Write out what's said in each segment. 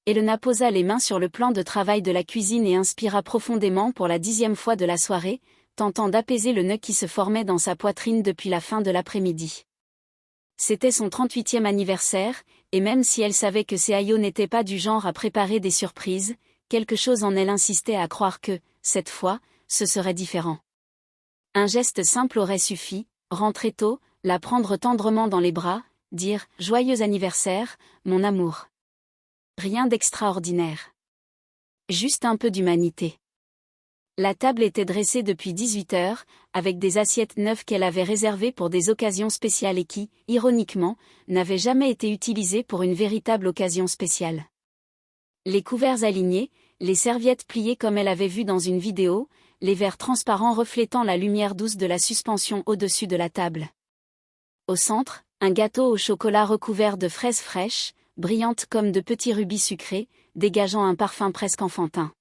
Elena posa les mains sur le plan de travail de la cuisine et inspira profondément pour la 10e fois de la soirée, tentant d'apaiser le nœud qui se formait dans sa poitrine depuis la fin de l'après-midi. C'était son 38e anniversaire, et même si elle savait que Seayo n'était pas du genre à préparer des surprises, quelque chose en elle insistait à croire que, cette fois, ce serait différent. Un geste simple aurait suffi, rentrer tôt, la prendre tendrement dans les bras, dire « Joyeux anniversaire, mon amour ». Rien d'extraordinaire. Juste un peu d'humanité. La table était dressée depuis 18 heures, avec des assiettes neuves qu'elle avait réservées pour des occasions spéciales et qui, ironiquement, n'avaient jamais été utilisées pour une véritable occasion spéciale. Les couverts alignés, les serviettes pliées comme elle avait vu dans une vidéo, les verres transparents reflétant la lumière douce de la suspension au-dessus de la table. Au centre, un gâteau au chocolat recouvert de fraises fraîches, brillantes comme de petits rubis sucrés, dégageant un parfum presque enfantin.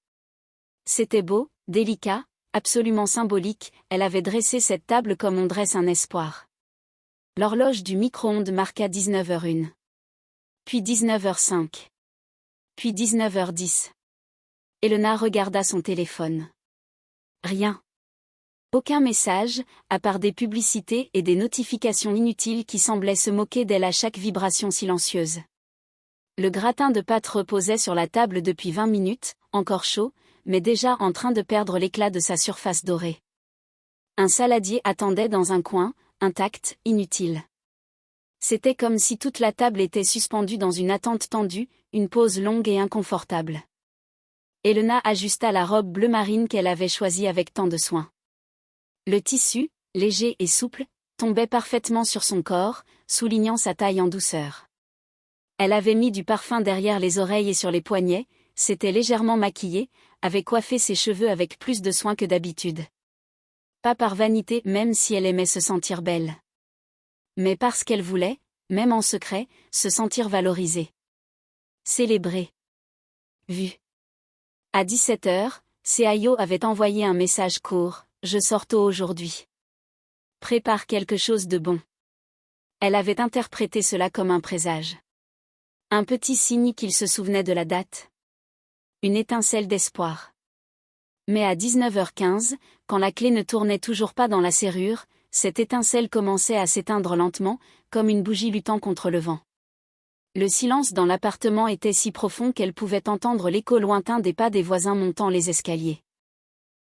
C'était beau, délicat, absolument symbolique, elle avait dressé cette table comme on dresse un espoir. L'horloge du micro-ondes marqua 19h01. Puis 19h05. Puis 19h10. Elena regarda son téléphone. Rien. Aucun message, à part des publicités et des notifications inutiles qui semblaient se moquer d'elle à chaque vibration silencieuse. Le gratin de pâte reposait sur la table depuis 20 minutes, encore chaud, mais déjà en train de perdre l'éclat de sa surface dorée. Un saladier attendait dans un coin, intact, inutile. C'était comme si toute la table était suspendue dans une attente tendue, une pause longue et inconfortable. Elena ajusta la robe bleu marine qu'elle avait choisie avec tant de soin. Le tissu, léger et souple, tombait parfaitement sur son corps, soulignant sa taille en douceur. Elle avait mis du parfum derrière les oreilles et sur les poignets, s'était légèrement maquillée, avait coiffé ses cheveux avec plus de soin que d'habitude. Pas par vanité même si elle aimait se sentir belle. Mais parce qu'elle voulait, même en secret, se sentir valorisée. Célébrée. Vue. À 17h, Seayo avait envoyé un message court, « Je sors tôt aujourd'hui. Prépare quelque chose de bon. » Elle avait interprété cela comme un présage. Un petit signe qu'il se souvenait de la date. Une étincelle d'espoir. Mais à 19h15, quand la clé ne tournait toujours pas dans la serrure, cette étincelle commençait à s'éteindre lentement, comme une bougie luttant contre le vent. Le silence dans l'appartement était si profond qu'elle pouvait entendre l'écho lointain des pas des voisins montant les escaliers.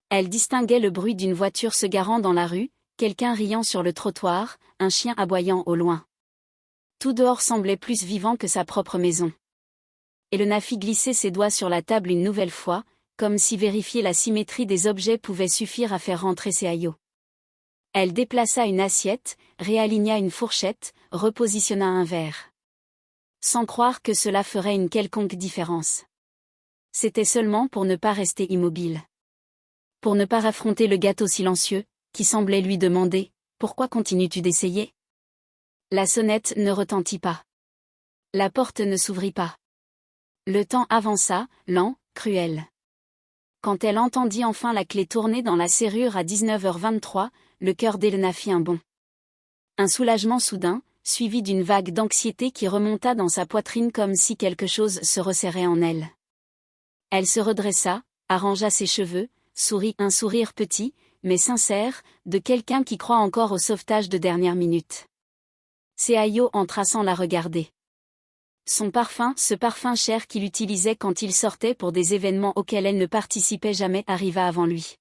Elle distinguait le bruit d'une voiture se garant dans la rue, quelqu'un riant sur le trottoir, un chien aboyant au loin. Tout dehors semblait plus vivant que sa propre maison. Elena fit glisser ses doigts sur la table une nouvelle fois, comme si vérifier la symétrie des objets pouvait suffire à faire rentrer Seayo. Elle déplaça une assiette, réaligna une fourchette, repositionna un verre. Sans croire que cela ferait une quelconque différence. C'était seulement pour ne pas rester immobile. Pour ne pas affronter le gâteau silencieux, qui semblait lui demander « Pourquoi continues-tu d'essayer ?» La sonnette ne retentit pas. La porte ne s'ouvrit pas. Le temps avança, lent, cruel. Quand elle entendit enfin la clé tourner dans la serrure à 19h23, le cœur d'Elena fit un bond. Un soulagement soudain, suivi d'une vague d'anxiété qui remonta dans sa poitrine comme si quelque chose se resserrait en elle. Elle se redressa, arrangea ses cheveux, sourit un sourire petit, mais sincère, de quelqu'un qui croit encore au sauvetage de dernière minute. Seayo entra sans la regarder. Son parfum, ce parfum cher qu'il utilisait quand il sortait pour des événements auxquels elle ne participait jamais, arriva avant lui.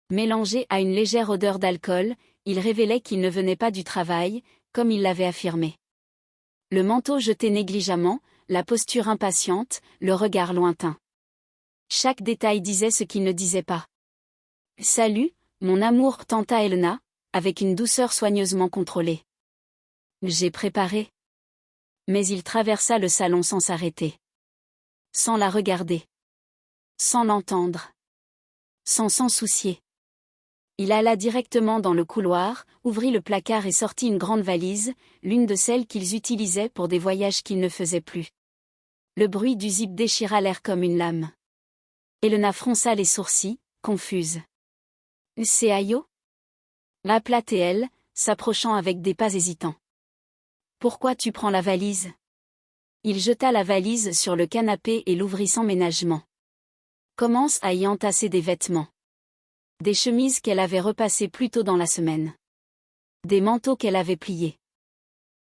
Mélangé à une légère odeur d'alcool, il révélait qu'il ne venait pas du travail, comme il l'avait affirmé. Le manteau jeté négligemment, la posture impatiente, le regard lointain. Chaque détail disait ce qu'il ne disait pas. « Salut, mon amour » tenta Elena, avec une douceur soigneusement contrôlée. « J'ai préparé. » Mais il traversa le salon sans s'arrêter. Sans la regarder. Sans l'entendre. Sans s'en soucier. Il alla directement dans le couloir, ouvrit le placard et sortit une grande valise, l'une de celles qu'ils utilisaient pour des voyages qu'ils ne faisaient plus. Le bruit du zip déchira l'air comme une lame. Elena fronça les sourcils, confuse. « Seayo » appela-t-elle, s'approchant avec des pas hésitants. « Pourquoi tu prends la valise ?» Il jeta la valise sur le canapé et l'ouvrit sans ménagement. Commence à y entasser des vêtements. Des chemises qu'elle avait repassées plus tôt dans la semaine. Des manteaux qu'elle avait pliés.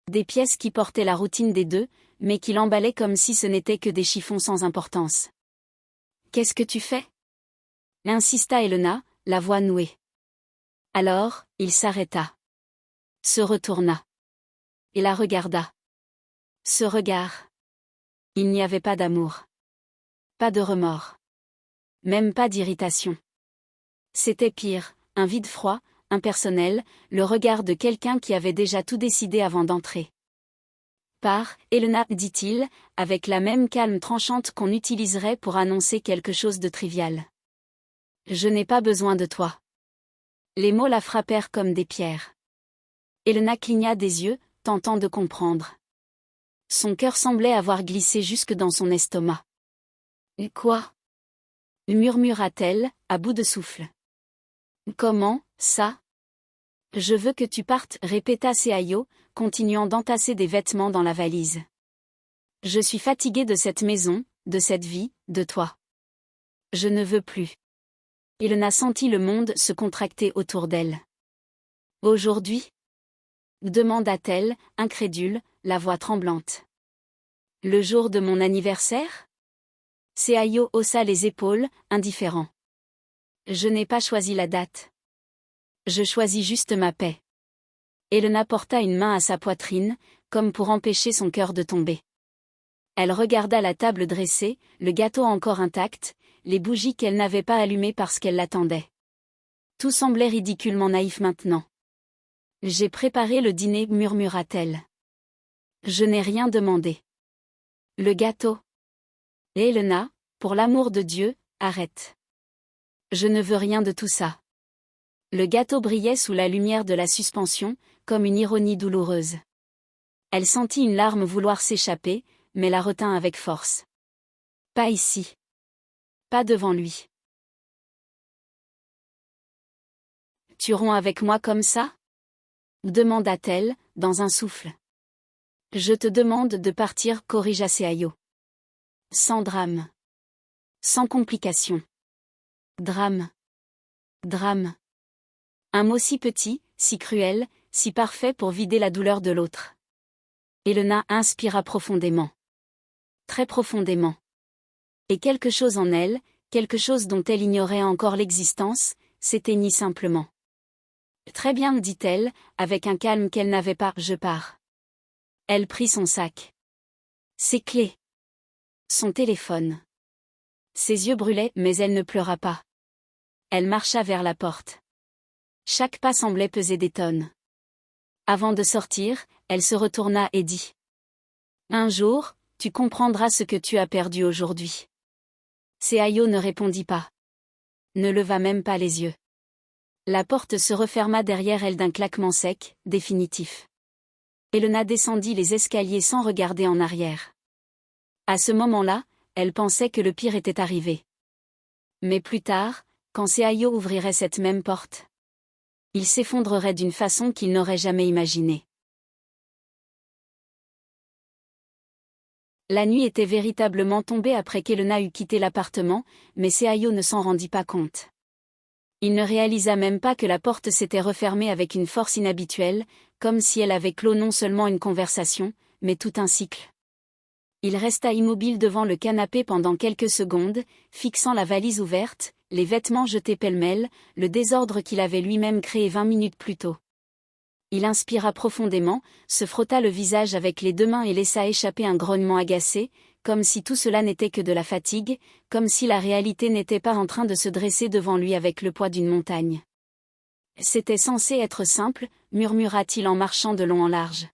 Des pièces qui portaient la routine des deux, mais qui l'emballaient comme si ce n'étaient que des chiffons sans importance. « Qu'est-ce que tu fais ?» insista Elena, la voix nouée. Alors, il s'arrêta. Se retourna. Et la regarda. Ce regard. Il n'y avait pas d'amour. Pas de remords. Même pas d'irritation. C'était pire, un vide froid, impersonnel, le regard de quelqu'un qui avait déjà tout décidé avant d'entrer. « Pars, Elena, dit-il, avec la même calme tranchante qu'on utiliserait pour annoncer quelque chose de trivial. Je n'ai pas besoin de toi. Les mots la frappèrent comme des pierres. Elena cligna des yeux, tentant de comprendre. Son cœur semblait avoir glissé jusque dans son estomac. « Quoi ?» murmura-t-elle, à bout de souffle. « Comment, ça ?»« Je veux que tu partes, répéta Seayo, continuant d'entasser des vêtements dans la valise. « Je suis fatiguée de cette maison, de cette vie, de toi. Je ne veux plus. » Elena sentit le monde se contracter autour d'elle. « Aujourd'hui ?» demanda-t-elle, incrédule, la voix tremblante. « Le jour de mon anniversaire ?» Seayo haussa les épaules, indifférent. « Je n'ai pas choisi la date. Je choisis juste ma paix. » Elena porta une main à sa poitrine, comme pour empêcher son cœur de tomber. Elle regarda la table dressée, le gâteau encore intact, les bougies qu'elle n'avait pas allumées parce qu'elle l'attendait. Tout semblait ridiculement naïf maintenant. « J'ai préparé le dîner, murmura-t-elle. Je n'ai rien demandé. Le gâteau. Elena, pour l'amour de Dieu, arrête. Je ne veux rien de tout ça. » Le gâteau brillait sous la lumière de la suspension, comme une ironie douloureuse. Elle sentit une larme vouloir s'échapper, mais la retint avec force. Pas ici. Pas devant lui. « Tu romps avec moi comme ça ?» demanda-t-elle, dans un souffle. « Je te demande de partir, corrigea Seayo. Sans drame. Sans complication. Drame. Drame. Un mot si petit, si cruel, si parfait pour vider la douleur de l'autre. Elena inspira profondément. Très profondément. Et quelque chose en elle, quelque chose dont elle ignorait encore l'existence, s'éteignit simplement. Très bien, dit-elle, avec un calme qu'elle n'avait pas, je pars. Elle prit son sac. Ses clés. Son téléphone. Ses yeux brûlaient, mais elle ne pleura pas. Elle marcha vers la porte. Chaque pas semblait peser des tonnes. Avant de sortir, elle se retourna et dit. Un jour, tu comprendras ce que tu as perdu aujourd'hui. Seayo ne répondit pas. Ne leva même pas les yeux. La porte se referma derrière elle d'un claquement sec, définitif. Elena descendit les escaliers sans regarder en arrière. À ce moment-là, elle pensait que le pire était arrivé. Mais plus tard, quand Seayo ouvrirait cette même porte, il s'effondrerait d'une façon qu'il n'aurait jamais imaginée. La nuit était véritablement tombée après qu'Elena eut quitté l'appartement, mais Seayo ne s'en rendit pas compte. Il ne réalisa même pas que la porte s'était refermée avec une force inhabituelle, comme si elle avait clos non seulement une conversation, mais tout un cycle. Il resta immobile devant le canapé pendant quelques secondes, fixant la valise ouverte, les vêtements jetés pêle-mêle, le désordre qu'il avait lui-même créé 20 minutes plus tôt. Il inspira profondément, se frotta le visage avec les deux mains et laissa échapper un grognement agacé, comme si tout cela n'était que de la fatigue, comme si la réalité n'était pas en train de se dresser devant lui avec le poids d'une montagne. C'était censé être simple, murmura-t-il en marchant de long en large.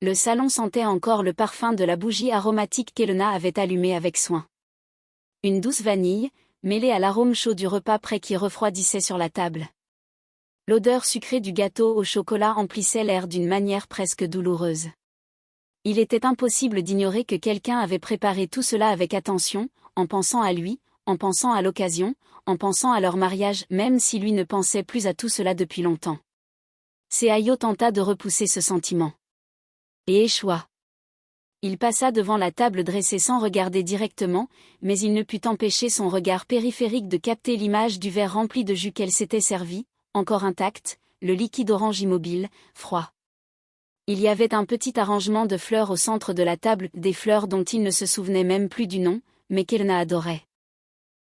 Le salon sentait encore le parfum de la bougie aromatique qu'Elena avait allumée avec soin. Une douce vanille, mêlée à l'arôme chaud du repas prêt qui refroidissait sur la table. L'odeur sucrée du gâteau au chocolat emplissait l'air d'une manière presque douloureuse. Il était impossible d'ignorer que quelqu'un avait préparé tout cela avec attention, en pensant à lui, en pensant à l'occasion, en pensant à leur mariage, même si lui ne pensait plus à tout cela depuis longtemps. Seayo tenta de repousser ce sentiment. Et échoua. Il passa devant la table dressée sans regarder directement, mais il ne put empêcher son regard périphérique de capter l'image du verre rempli de jus qu'elle s'était servi, encore intact, le liquide orange immobile, froid. Il y avait un petit arrangement de fleurs au centre de la table, des fleurs dont il ne se souvenait même plus du nom, mais qu'Elena adorait.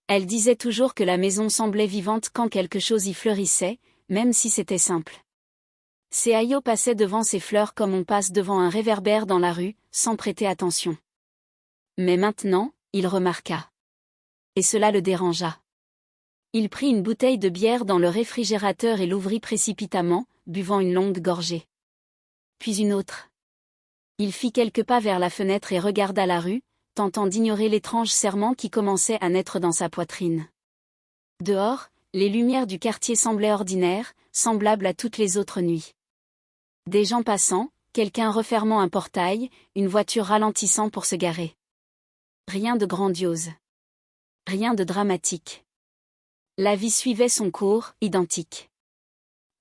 Elle disait toujours que la maison semblait vivante quand quelque chose y fleurissait, même si c'était simple. Seayo passait devant ces fleurs comme on passe devant un réverbère dans la rue, sans prêter attention. Mais maintenant, il remarqua. Et cela le dérangea. Il prit une bouteille de bière dans le réfrigérateur et l'ouvrit précipitamment, buvant une longue gorgée. Puis une autre. Il fit quelques pas vers la fenêtre et regarda la rue, tentant d'ignorer l'étrange serrement qui commençait à naître dans sa poitrine. Dehors, les lumières du quartier semblaient ordinaires, semblables à toutes les autres nuits. Des gens passant, quelqu'un refermant un portail, une voiture ralentissant pour se garer. Rien de grandiose. Rien de dramatique. La vie suivait son cours, identique.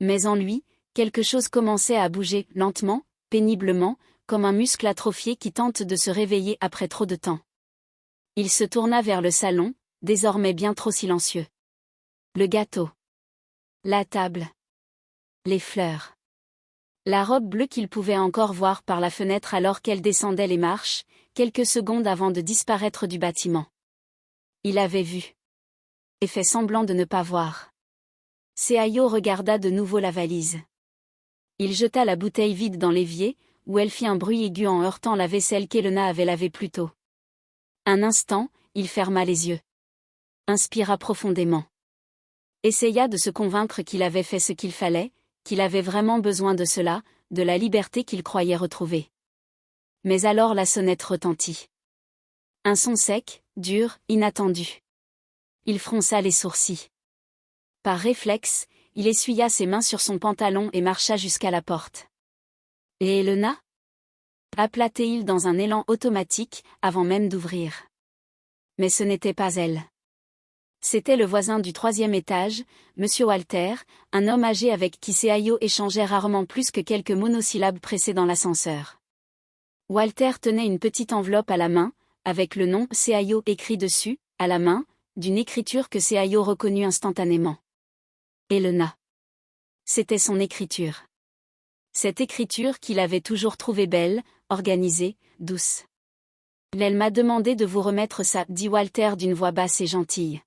Mais en lui, quelque chose commençait à bouger, lentement, péniblement, comme un muscle atrophié qui tente de se réveiller après trop de temps. Il se tourna vers le salon, désormais bien trop silencieux. Le gâteau. La table. Les fleurs. La robe bleue qu'il pouvait encore voir par la fenêtre alors qu'elle descendait les marches, quelques secondes avant de disparaître du bâtiment. Il avait vu. Et fait semblant de ne pas voir. Seayo regarda de nouveau la valise. Il jeta la bouteille vide dans l'évier, où elle fit un bruit aigu en heurtant la vaisselle qu'Elena avait lavée plus tôt. Un instant, il ferma les yeux. Inspira profondément. Essaya de se convaincre qu'il avait fait ce qu'il fallait, qu'il avait vraiment besoin de cela, de la liberté qu'il croyait retrouver. Mais alors la sonnette retentit. Un son sec, dur, inattendu. Il fronça les sourcils. Par réflexe, il essuya ses mains sur son pantalon et marcha jusqu'à la porte. Et Elena ? Appela-t-il dans un élan automatique, avant même d'ouvrir. Mais ce n'était pas elle. C'était le voisin du 3e étage, Monsieur Walter, un homme âgé avec qui Seayo échangeait rarement plus que quelques monosyllabes pressées dans l'ascenseur. Walter tenait une petite enveloppe à la main, avec le nom Seayo écrit dessus, à la main, d'une écriture que Seayo reconnut instantanément. Elena. C'était son écriture. Cette écriture qu'il avait toujours trouvée belle, organisée, douce. Elle m'a demandé de vous remettre ça, dit Walter d'une voix basse et gentille.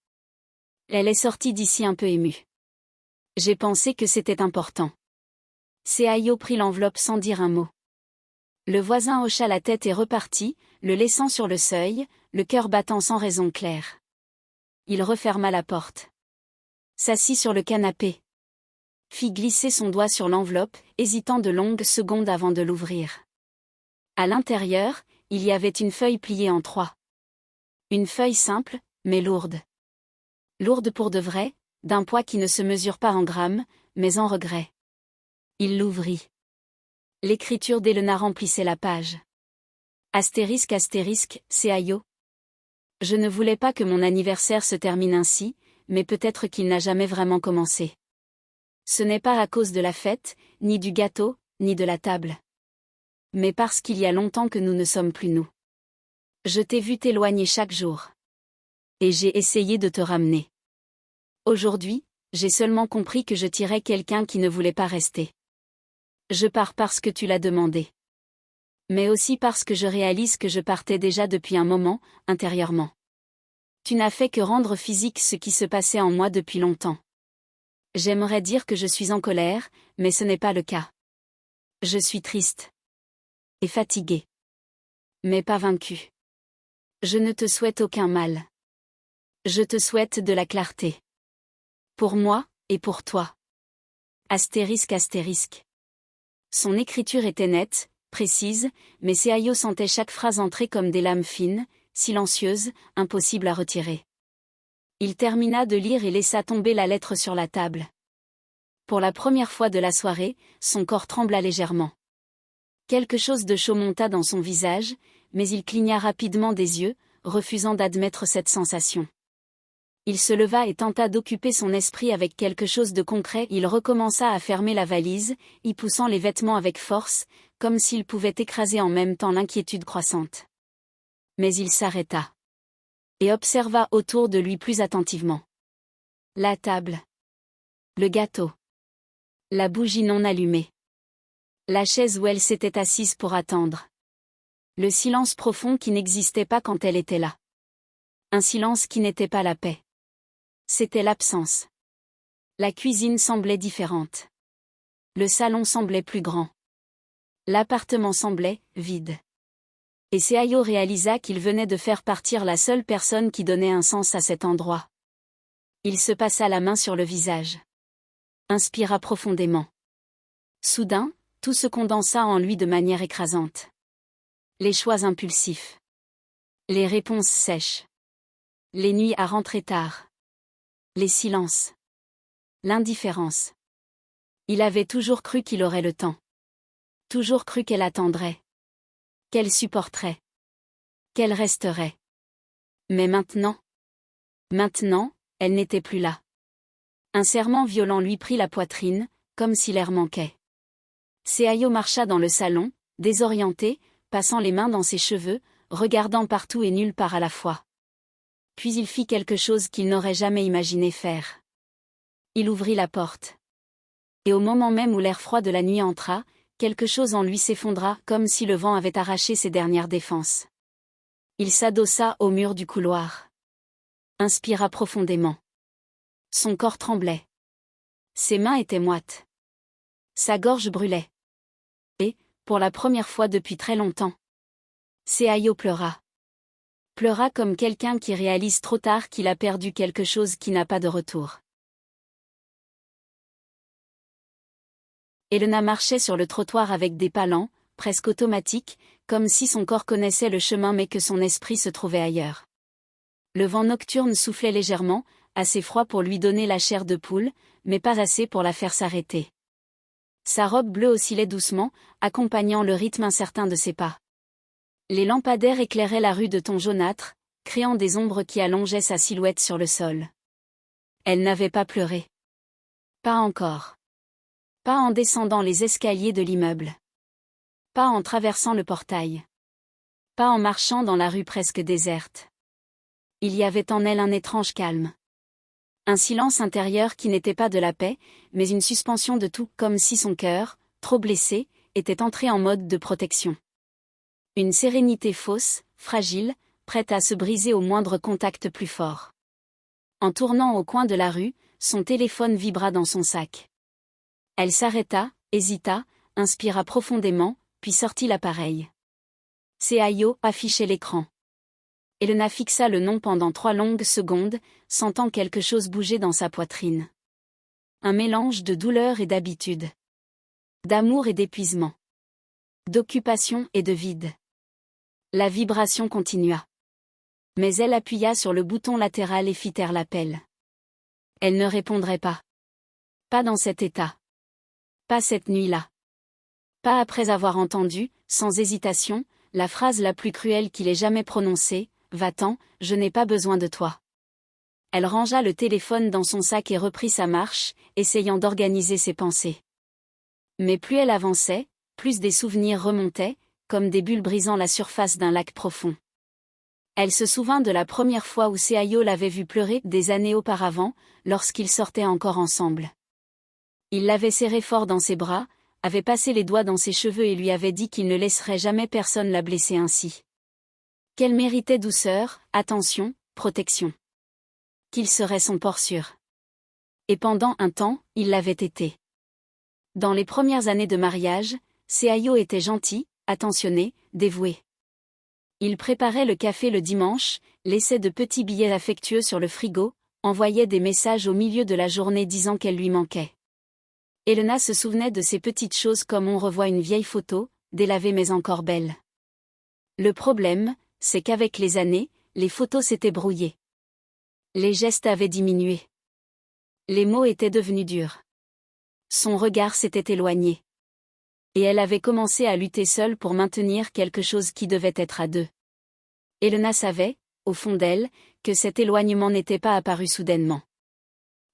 Elle est sortie d'ici un peu émue. J'ai pensé que c'était important. Seayo prit l'enveloppe sans dire un mot. Le voisin hocha la tête et repartit, le laissant sur le seuil, le cœur battant sans raison claire. Il referma la porte. S'assit sur le canapé. Fit glisser son doigt sur l'enveloppe, hésitant de longues secondes avant de l'ouvrir. À l'intérieur, il y avait une feuille pliée en 3. Une feuille simple, mais lourde. Lourde pour de vrai, d'un poids qui ne se mesure pas en grammes, mais en regret. Il l'ouvrit. L'écriture d'Elena remplissait la page. Astérisque astérisque, Seayo. Je ne voulais pas que mon anniversaire se termine ainsi, mais peut-être qu'il n'a jamais vraiment commencé. Ce n'est pas à cause de la fête, ni du gâteau, ni de la table. Mais parce qu'il y a longtemps que nous ne sommes plus nous. Je t'ai vu t'éloigner chaque jour. Et j'ai essayé de te ramener. Aujourd'hui, j'ai seulement compris que je tirais quelqu'un qui ne voulait pas rester. Je pars parce que tu l'as demandé. Mais aussi parce que je réalise que je partais déjà depuis un moment, intérieurement. Tu n'as fait que rendre physique ce qui se passait en moi depuis longtemps. J'aimerais dire que je suis en colère, mais ce n'est pas le cas. Je suis triste. Et fatiguée. Mais pas vaincue. Je ne te souhaite aucun mal. Je te souhaite de la clarté. Pour moi, et pour toi. Astérisque astérisque. Son écriture était nette, précise, mais Seayo sentait chaque phrase entrer comme des lames fines, silencieuses, impossibles à retirer. Il termina de lire et laissa tomber la lettre sur la table. Pour la première fois de la soirée, son corps trembla légèrement. Quelque chose de chaud monta dans son visage, mais il cligna rapidement des yeux, refusant d'admettre cette sensation. Il se leva et tenta d'occuper son esprit avec quelque chose de concret. Il recommença à fermer la valise, y poussant les vêtements avec force, comme s'il pouvait écraser en même temps l'inquiétude croissante. Mais il s'arrêta. Et observa autour de lui plus attentivement. La table. Le gâteau. La bougie non allumée. La chaise où elle s'était assise pour attendre. Le silence profond qui n'existait pas quand elle était là. Un silence qui n'était pas la paix. C'était l'absence. La cuisine semblait différente. Le salon semblait plus grand. L'appartement semblait vide. Et Seayo réalisa qu'il venait de faire partir la seule personne qui donnait un sens à cet endroit. Il se passa la main sur le visage. Inspira profondément. Soudain, tout se condensa en lui de manière écrasante. Les choix impulsifs. Les réponses sèches. Les nuits à rentrer tard. Les silences. L'indifférence. Il avait toujours cru qu'il aurait le temps. Toujours cru qu'elle attendrait. Qu'elle supporterait. Qu'elle resterait. Mais maintenant, elle n'était plus là. Un serrement violent lui prit la poitrine, comme si l'air manquait. Seayo marcha dans le salon, désorienté, passant les mains dans ses cheveux, regardant partout et nulle part à la fois. Puis il fit quelque chose qu'il n'aurait jamais imaginé faire. Il ouvrit la porte. Et au moment même où l'air froid de la nuit entra, quelque chose en lui s'effondra, comme si le vent avait arraché ses dernières défenses. Il s'adossa au mur du couloir. Inspira profondément. Son corps tremblait. Ses mains étaient moites. Sa gorge brûlait. Et, pour la première fois depuis très longtemps, Seayo pleura. Pleura comme quelqu'un qui réalise trop tard qu'il a perdu quelque chose qui n'a pas de retour. Elena marchait sur le trottoir avec des pas lents, presque automatiques, comme si son corps connaissait le chemin mais que son esprit se trouvait ailleurs. Le vent nocturne soufflait légèrement, assez froid pour lui donner la chair de poule, mais pas assez pour la faire s'arrêter. Sa robe bleue oscillait doucement, accompagnant le rythme incertain de ses pas. Les lampadaires éclairaient la rue de tons jaunâtres, créant des ombres qui allongeaient sa silhouette sur le sol. Elle n'avait pas pleuré. Pas encore. Pas en descendant les escaliers de l'immeuble. Pas en traversant le portail. Pas en marchant dans la rue presque déserte. Il y avait en elle un étrange calme. Un silence intérieur qui n'était pas de la paix, mais une suspension de tout, comme si son cœur, trop blessé, était entré en mode de protection. Une sérénité fausse, fragile, prête à se briser au moindre contact plus fort. En tournant au coin de la rue, son téléphone vibra dans son sac. Elle s'arrêta, hésita, inspira profondément, puis sortit l'appareil. Seayo affichait l'écran. Elena fixa le nom pendant 3 longues secondes, sentant quelque chose bouger dans sa poitrine. Un mélange de douleur et d'habitude. D'amour et d'épuisement. D'occupation et de vide. La vibration continua. Mais elle appuya sur le bouton latéral et fit taire l'appel. Elle ne répondrait pas. Pas dans cet état. Pas cette nuit-là. Pas après avoir entendu, sans hésitation, la phrase la plus cruelle qu'il ait jamais prononcée, « Va-t'en, je n'ai pas besoin de toi ». Elle rangea le téléphone dans son sac et reprit sa marche, essayant d'organiser ses pensées. Mais plus elle avançait, plus des souvenirs remontaient, comme des bulles brisant la surface d'un lac profond. Elle se souvint de la première fois où Seayo l'avait vue pleurer des années auparavant, lorsqu'ils sortaient encore ensemble. Il l'avait serrée fort dans ses bras, avait passé les doigts dans ses cheveux et lui avait dit qu'il ne laisserait jamais personne la blesser ainsi. Qu'elle méritait douceur, attention, protection. Qu'il serait son port sûr. Et pendant un temps, il l'avait été. Dans les premières années de mariage, Seayo était gentil, attentionné, dévoué. Il préparait le café le dimanche, laissait de petits billets affectueux sur le frigo, envoyait des messages au milieu de la journée disant qu'elle lui manquait. Elena se souvenait de ces petites choses comme on revoit une vieille photo, délavée mais encore belle. Le problème, c'est qu'avec les années, les photos s'étaient brouillées. Les gestes avaient diminué. Les mots étaient devenus durs. Son regard s'était éloigné. Et elle avait commencé à lutter seule pour maintenir quelque chose qui devait être à deux. Elena savait, au fond d'elle, que cet éloignement n'était pas apparu soudainement.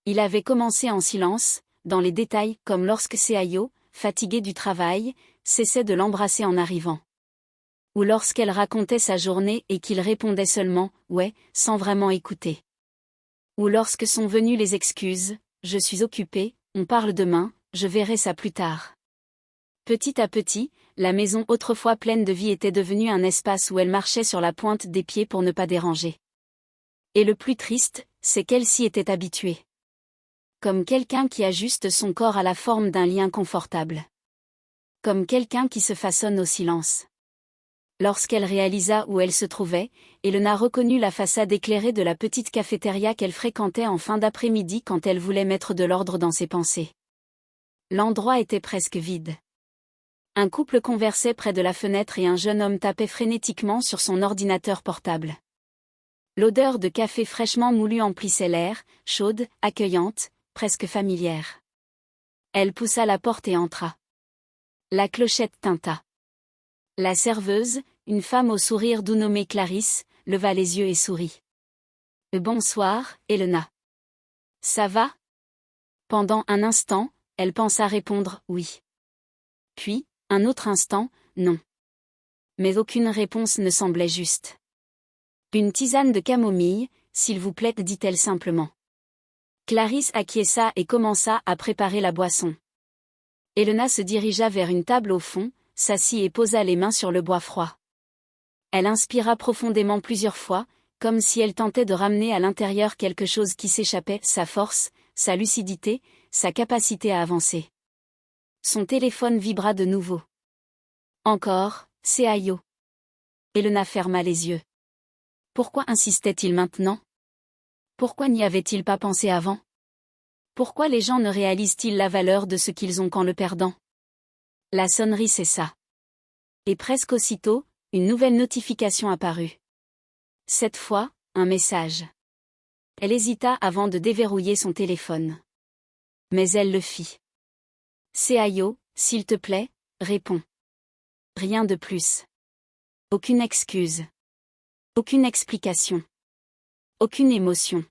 Il avait commencé en silence, dans les détails, comme lorsque Seayo, fatigué du travail, cessait de l'embrasser en arrivant. Ou lorsqu'elle racontait sa journée et qu'il répondait seulement « ouais » sans vraiment écouter. Ou lorsque sont venues les excuses « je suis occupé, on parle demain, je verrai ça plus tard ». Petit à petit, la maison autrefois pleine de vie était devenue un espace où elle marchait sur la pointe des pieds pour ne pas déranger. Et le plus triste, c'est qu'elle s'y était habituée. Comme quelqu'un qui ajuste son corps à la forme d'un lien confortable. Comme quelqu'un qui se façonne au silence. Lorsqu'elle réalisa où elle se trouvait, Elena reconnut la façade éclairée de la petite cafétéria qu'elle fréquentait en fin d'après-midi quand elle voulait mettre de l'ordre dans ses pensées. L'endroit était presque vide. Un couple conversait près de la fenêtre et un jeune homme tapait frénétiquement sur son ordinateur portable. L'odeur de café fraîchement moulu emplissait l'air, chaude, accueillante, presque familière. Elle poussa la porte et entra. La clochette tinta. La serveuse, une femme au sourire doux nommée Clarisse, leva les yeux et sourit. « Bonsoir, Elena. Ça va ?» Pendant un instant, elle pensa répondre « oui ». Puis, un autre instant, « non ». Mais aucune réponse ne semblait juste. « Une tisane de camomille, s'il vous plaît, dit-elle simplement. Clarisse acquiesça et commença à préparer la boisson. Elena se dirigea vers une table au fond, s'assit et posa les mains sur le bois froid. Elle inspira profondément plusieurs fois, comme si elle tentait de ramener à l'intérieur quelque chose qui s'échappait, sa force, sa lucidité, sa capacité à avancer. Son téléphone vibra de nouveau. Encore, c'est Ayo. Elena ferma les yeux. Pourquoi insistait-il maintenant? Pourquoi n'y avait-il pas pensé avant? Pourquoi les gens ne réalisent-ils la valeur de ce qu'ils ont qu'en le perdant? La sonnerie cessa. Et presque aussitôt, une nouvelle notification apparut. Cette fois, un message. Elle hésita avant de déverrouiller son téléphone. Mais elle le fit. C'est Ayo, s'il te plaît, réponds. Rien de plus. Aucune excuse. Aucune explication. Aucune émotion.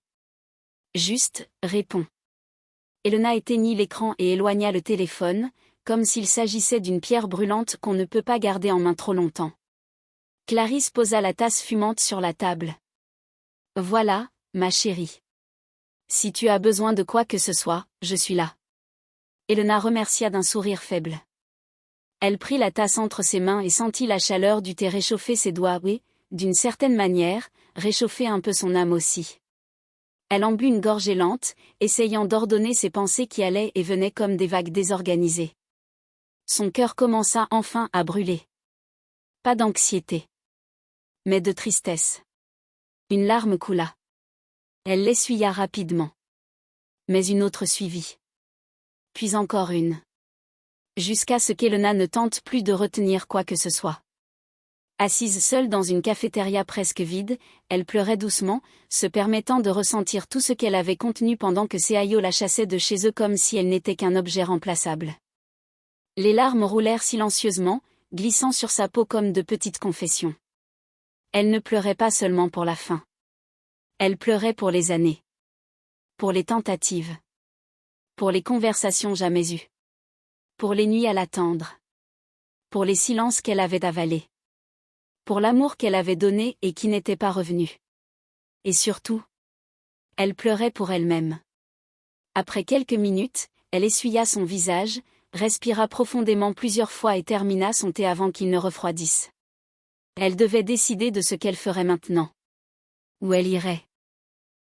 Juste, réponds. Elena éteignit l'écran et éloigna le téléphone, comme s'il s'agissait d'une pierre brûlante qu'on ne peut pas garder en main trop longtemps. Clarisse posa la tasse fumante sur la table. Voilà, ma chérie. Si tu as besoin de quoi que ce soit, je suis là. Elena remercia d'un sourire faible. Elle prit la tasse entre ses mains et sentit la chaleur du thé réchauffer ses doigts et, d'une certaine manière, réchauffer un peu son âme aussi. Elle en but une gorgée lente, essayant d'ordonner ses pensées qui allaient et venaient comme des vagues désorganisées. Son cœur commença enfin à brûler. Pas d'anxiété. Mais de tristesse. Une larme coula. Elle l'essuya rapidement. Mais une autre suivit. Puis encore une. Jusqu'à ce qu'Elena ne tente plus de retenir quoi que ce soit. Assise seule dans une cafétéria presque vide, elle pleurait doucement, se permettant de ressentir tout ce qu'elle avait contenu pendant que Seayo la chassait de chez eux comme si elle n'était qu'un objet remplaçable. Les larmes roulèrent silencieusement, glissant sur sa peau comme de petites confessions. Elle ne pleurait pas seulement pour la fin. Elle pleurait pour les années. Pour les tentatives. Pour les conversations jamais eues. Pour les nuits à l'attendre. Pour les silences qu'elle avait avalés. Pour l'amour qu'elle avait donné et qui n'était pas revenu. Et surtout, elle pleurait pour elle-même. Après quelques minutes, elle essuya son visage, respira profondément plusieurs fois et termina son thé avant qu'il ne refroidisse. Elle devait décider de ce qu'elle ferait maintenant. Où elle irait.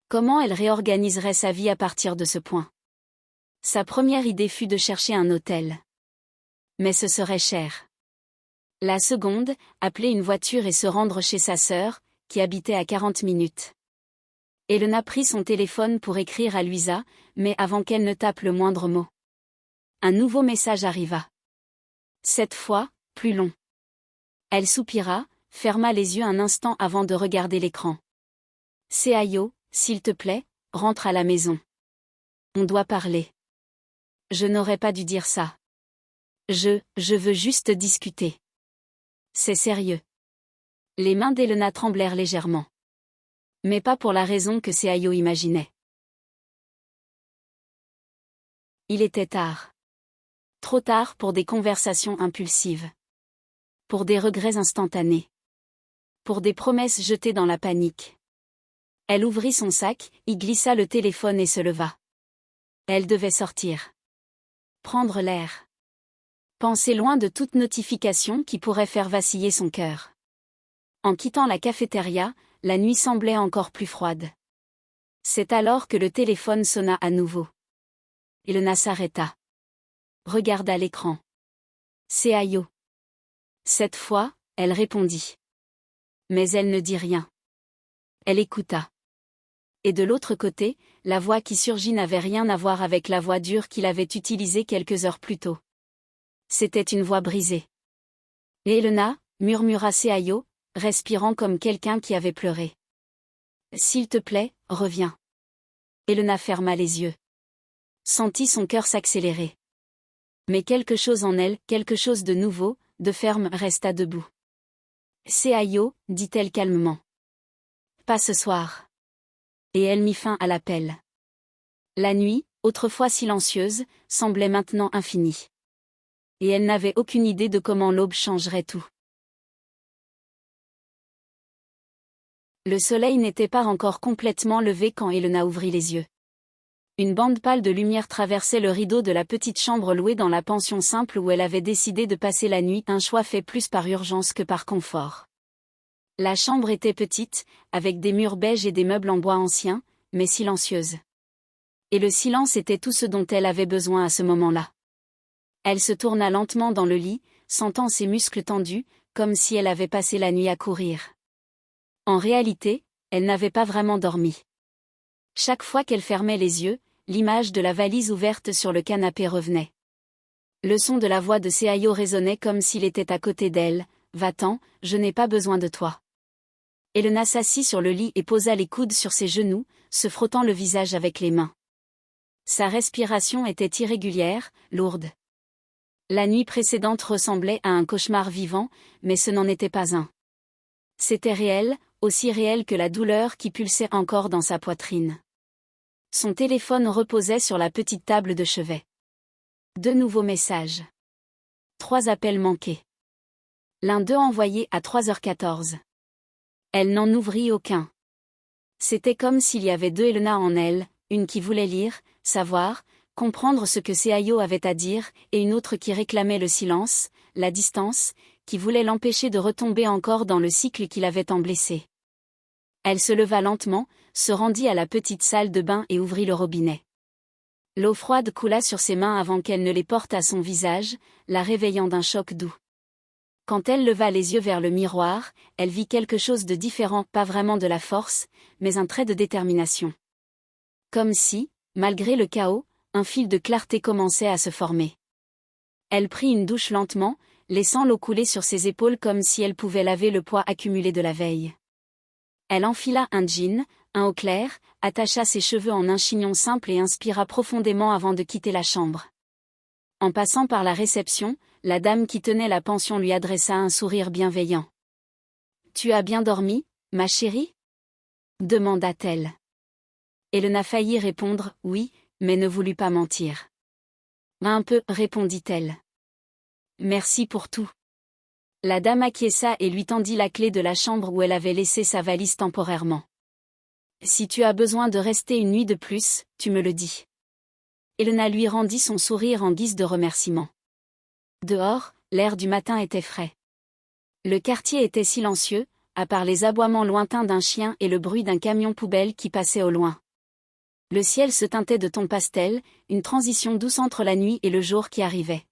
Comment elle réorganiserait sa vie à partir de ce point. Sa première idée fut de chercher un hôtel. Mais ce serait cher. La seconde, appeler une voiture et se rendre chez sa sœur, qui habitait à 40 minutes. Elena prit son téléphone pour écrire à Luisa, mais avant qu'elle ne tape le moindre mot. Un nouveau message arriva. Cette fois, plus long. Elle soupira, ferma les yeux un instant avant de regarder l'écran. C'est Ayo, s'il te plaît, rentre à la maison. On doit parler. Je n'aurais pas dû dire ça. Je veux juste discuter. C'est sérieux. Les mains d'Elena tremblèrent légèrement. Mais pas pour la raison que Seayo imaginait. Il était tard. trop tard pour des conversations impulsives. Pour des regrets instantanés. Pour des promesses jetées dans la panique. Elle ouvrit son sac, y glissa le téléphone et se leva. Elle devait sortir. Prendre l'air. Penser loin de toute notification qui pourrait faire vaciller son cœur. En quittant la cafétéria, la nuit semblait encore plus froide. C'est alors que le téléphone sonna à nouveau. Elena s'arrêta. Regarda l'écran. C'est Ayo. Cette fois, elle répondit. Mais elle ne dit rien. Elle écouta. Et de l'autre côté, la voix qui surgit n'avait rien à voir avec la voix dure qu'il avait utilisée quelques heures plus tôt. C'était une voix brisée. Et Elena, murmura Seayo, respirant comme quelqu'un qui avait pleuré. S'il te plaît, reviens. Elena ferma les yeux. Sentit son cœur s'accélérer. Mais quelque chose en elle, quelque chose de nouveau, de ferme, resta debout. Seayo, dit-elle calmement. Pas ce soir. Et elle mit fin à l'appel. La nuit, autrefois silencieuse, semblait maintenant infinie. Et elle n'avait aucune idée de comment l'aube changerait tout. Le soleil n'était pas encore complètement levé quand Elena ouvrit les yeux. Une bande pâle de lumière traversait le rideau de la petite chambre louée dans la pension simple où elle avait décidé de passer la nuit, un choix fait plus par urgence que par confort. La chambre était petite, avec des murs beiges et des meubles en bois anciens, mais silencieuse. Et le silence était tout ce dont elle avait besoin à ce moment-là. Elle se tourna lentement dans le lit, sentant ses muscles tendus, comme si elle avait passé la nuit à courir. En réalité, elle n'avait pas vraiment dormi. Chaque fois qu'elle fermait les yeux, l'image de la valise ouverte sur le canapé revenait. Le son de la voix de Seayo résonnait comme s'il était à côté d'elle. « Va-t'en, je n'ai pas besoin de toi. » Elena s'assit sur le lit et posa les coudes sur ses genoux, se frottant le visage avec les mains. Sa respiration était irrégulière, lourde. La nuit précédente ressemblait à un cauchemar vivant, mais ce n'en était pas un. C'était réel, aussi réel que la douleur qui pulsait encore dans sa poitrine. Son téléphone reposait sur la petite table de chevet. 2 nouveaux messages. 3 appels manqués. L'un d'eux envoyé à 3h14. Elle n'en ouvrit aucun. C'était comme s'il y avait 2 Elena en elle, une qui voulait lire, savoir, comprendre ce que Seayo avait à dire, et une autre qui réclamait le silence, la distance, qui voulait l'empêcher de retomber encore dans le cycle qui l'avait tant blessée. Elle se leva lentement, se rendit à la petite salle de bain et ouvrit le robinet. L'eau froide coula sur ses mains avant qu'elle ne les porte à son visage, la réveillant d'un choc doux. Quand elle leva les yeux vers le miroir, elle vit quelque chose de différent, pas vraiment de la force, mais un trait de détermination. Comme si, malgré le chaos, un fil de clarté commençait à se former. Elle prit une douche lentement, laissant l'eau couler sur ses épaules comme si elle pouvait laver le poids accumulé de la veille. Elle enfila un jean, un haut clair, attacha ses cheveux en un chignon simple et inspira profondément avant de quitter la chambre. En passant par la réception, la dame qui tenait la pension lui adressa un sourire bienveillant. « Tu as bien dormi, ma chérie ?» demanda-t-elle. Elena faillit répondre « oui », mais ne voulut pas mentir. « Un peu », répondit-elle. « Merci pour tout. » La dame acquiesça et lui tendit la clé de la chambre où elle avait laissé sa valise temporairement. « Si tu as besoin de rester une nuit de plus, tu me le dis. » Elena lui rendit son sourire en guise de remerciement. Dehors, l'air du matin était frais. Le quartier était silencieux, à part les aboiements lointains d'un chien et le bruit d'un camion poubelle qui passait au loin. Le ciel se teintait de tons pastel, une transition douce entre la nuit et le jour qui arrivait.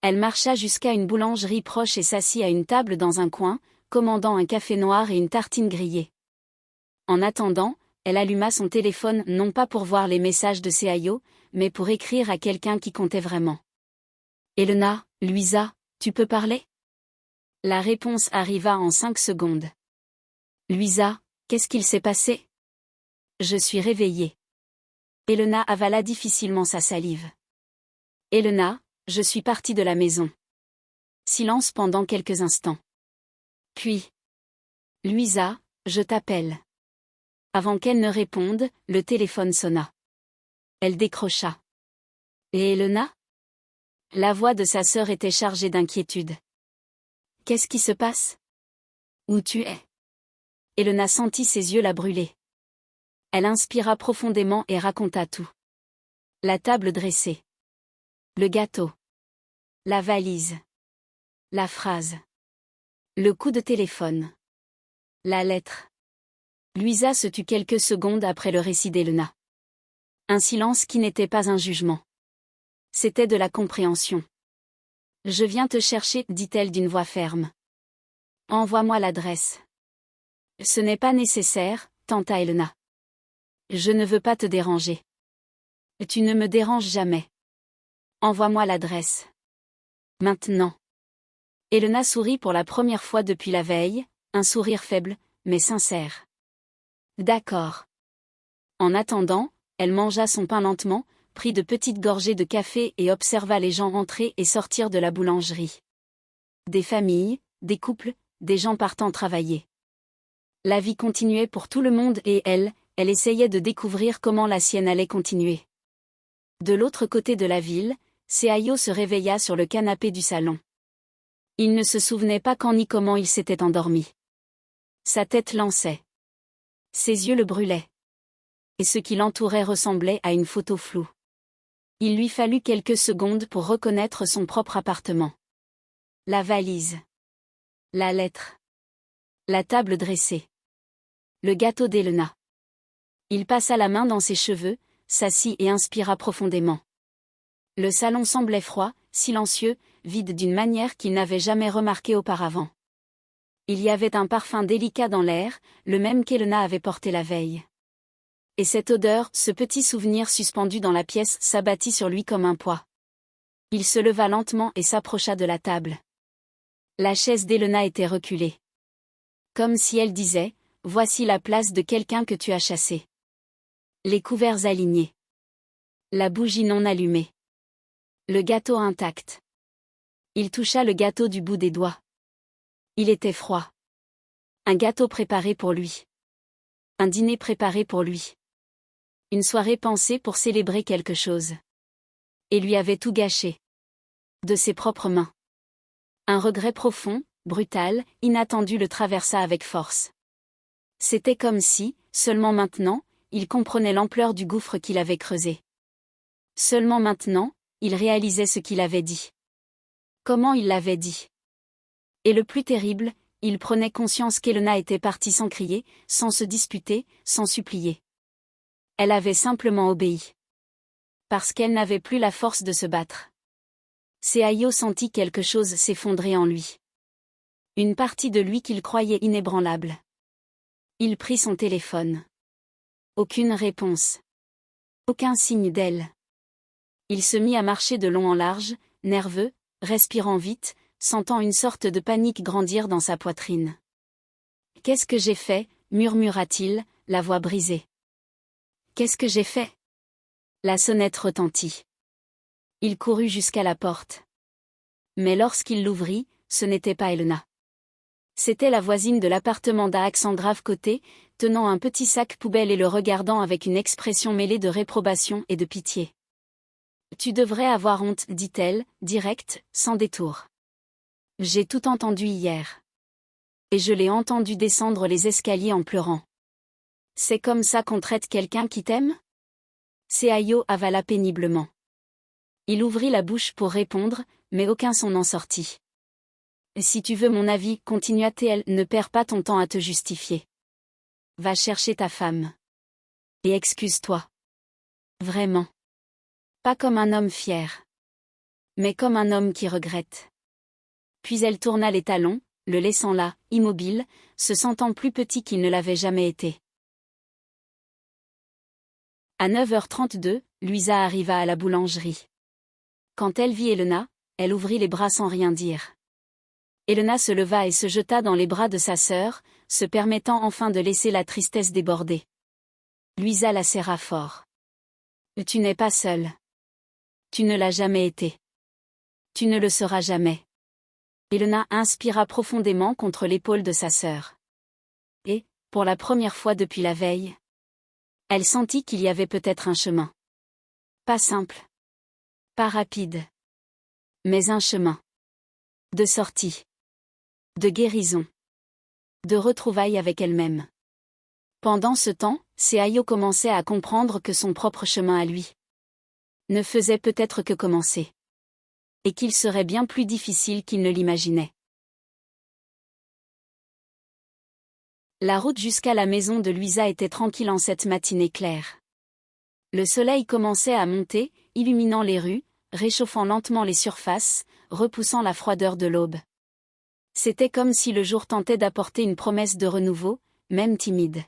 Elle marcha jusqu'à une boulangerie proche et s'assit à une table dans un coin, commandant un café noir et une tartine grillée. En attendant, elle alluma son téléphone non pas pour voir les messages de Seayo, mais pour écrire à quelqu'un qui comptait vraiment. « Elena, Luisa, tu peux parler ?» La réponse arriva en 5 secondes. « Luisa, qu'est-ce qu'il s'est passé ?»« Je suis réveillée. » Elena avala difficilement sa salive. « Elena, je suis partie de la maison. » Silence pendant quelques instants. Puis. « Luisa, je t'appelle. » Avant qu'elle ne réponde, le téléphone sonna. Elle décrocha. « Et Elena ?» La voix de sa sœur était chargée d'inquiétude. Qu'est-ce qui se passe? Où tu es? Elena sentit ses yeux la brûler. Elle inspira profondément et raconta tout. La table dressée. Le gâteau. La valise. La phrase. Le coup de téléphone. La lettre. Louisa se tut quelques secondes après le récit d'Elena. Un silence qui n'était pas un jugement. C'était de la compréhension. Je viens te chercher, dit-elle d'une voix ferme. Envoie-moi l'adresse. Ce n'est pas nécessaire, tenta Elena. Je ne veux pas te déranger. Tu ne me déranges jamais. Envoie-moi l'adresse. Maintenant. Elena sourit pour la première fois depuis la veille, un sourire faible, mais sincère. D'accord. En attendant, elle mangea son pain lentement, prit de petites gorgées de café et observa les gens entrer et sortir de la boulangerie. Des familles, des couples, des gens partant travailler. La vie continuait pour tout le monde et elle essayait de découvrir comment la sienne allait continuer. De l'autre côté de la ville, Seayo se réveilla sur le canapé du salon. Il ne se souvenait pas quand ni comment il s'était endormi. Sa tête lançait. Ses yeux le brûlaient. Et ce qui l'entourait ressemblait à une photo floue. Il lui fallut quelques secondes pour reconnaître son propre appartement. La valise. La lettre. La table dressée. Le gâteau d'Elena. Il passa la main dans ses cheveux, s'assit et inspira profondément. Le salon semblait froid, silencieux, vide d'une manière qu'il n'avait jamais remarquée auparavant. Il y avait un parfum délicat dans l'air, le même qu'Elena avait porté la veille. Et cette odeur, ce petit souvenir suspendu dans la pièce, s'abattit sur lui comme un poids. Il se leva lentement et s'approcha de la table. La chaise d'Elena était reculée. Comme si elle disait, « Voici la place de quelqu'un que tu as chassé. » Les couverts alignés. La bougie non allumée. Le gâteau intact. Il toucha le gâteau du bout des doigts. Il était froid. Un gâteau préparé pour lui. Un dîner préparé pour lui. Une soirée pensée pour célébrer quelque chose. Et lui avait tout gâché. De ses propres mains. Un regret profond, brutal, inattendu le traversa avec force. C'était comme si, seulement maintenant, il comprenait l'ampleur du gouffre qu'il avait creusé. Seulement maintenant, il réalisait ce qu'il avait dit. Comment il l'avait dit. Et le plus terrible, il prenait conscience qu'Elena était partie sans crier, sans se disputer, sans supplier. Elle avait simplement obéi. Parce qu'elle n'avait plus la force de se battre. Seayo sentit quelque chose s'effondrer en lui. Une partie de lui qu'il croyait inébranlable. Il prit son téléphone. Aucune réponse. Aucun signe d'elle. Il se mit à marcher de long en large, nerveux, respirant vite, sentant une sorte de panique grandir dans sa poitrine. « Qu'est-ce que j'ai fait » murmura-t-il, la voix brisée. « Qu'est-ce que j'ai fait » La sonnette retentit. Il courut jusqu'à la porte. Mais lorsqu'il l'ouvrit, ce n'était pas Elena. C'était la voisine de l'appartement d'Alexandra Côté, tenant un petit sac poubelle et le regardant avec une expression mêlée de réprobation et de pitié. « Tu devrais avoir honte, dit-elle, directe, sans détour. J'ai tout entendu hier. Et je l'ai entendu descendre les escaliers en pleurant. C'est comme ça qu'on traite quelqu'un qui t'aime » Seayo avala péniblement. Il ouvrit la bouche pour répondre, mais aucun son n'en sortit. « Si tu veux mon avis, continua-t-elle, ne perds pas ton temps à te justifier. Va chercher ta femme. Et excuse-toi. Vraiment. Pas comme un homme fier. Mais comme un homme qui regrette. » Puis elle tourna les talons, le laissant là, immobile, se sentant plus petit qu'il ne l'avait jamais été. À 9h32, Louisa arriva à la boulangerie. Quand elle vit Elena, elle ouvrit les bras sans rien dire. Elena se leva et se jeta dans les bras de sa sœur, se permettant enfin de laisser la tristesse déborder. Louisa la serra fort. « Tu n'es pas seule. Tu ne l'as jamais été. Tu ne le seras jamais. » Elena inspira profondément contre l'épaule de sa sœur. Et, pour la première fois depuis la veille, elle sentit qu'il y avait peut-être un chemin. Pas simple. Pas rapide. Mais un chemin. De sortie. De guérison. De retrouvailles avec elle-même. Pendant ce temps, Seayo commençait à comprendre que son propre chemin à lui ne faisait peut-être que commencer. Et qu'il serait bien plus difficile qu'il ne l'imaginait. La route jusqu'à la maison de Luisa était tranquille en cette matinée claire. Le soleil commençait à monter, illuminant les rues, réchauffant lentement les surfaces, repoussant la froideur de l'aube. C'était comme si le jour tentait d'apporter une promesse de renouveau, même timide.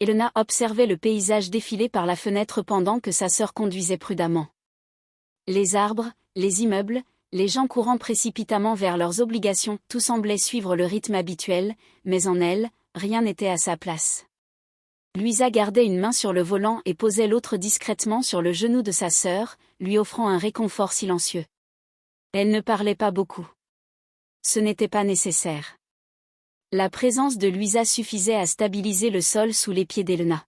Elena observait le paysage défiler par la fenêtre pendant que sa sœur conduisait prudemment. Les arbres, les immeubles, les gens courant précipitamment vers leurs obligations, tout semblait suivre le rythme habituel, mais en elle, rien n'était à sa place. Luisa gardait une main sur le volant et posait l'autre discrètement sur le genou de sa sœur, lui offrant un réconfort silencieux. Elle ne parlait pas beaucoup. Ce n'était pas nécessaire. La présence de Luisa suffisait à stabiliser le sol sous les pieds d'Elena.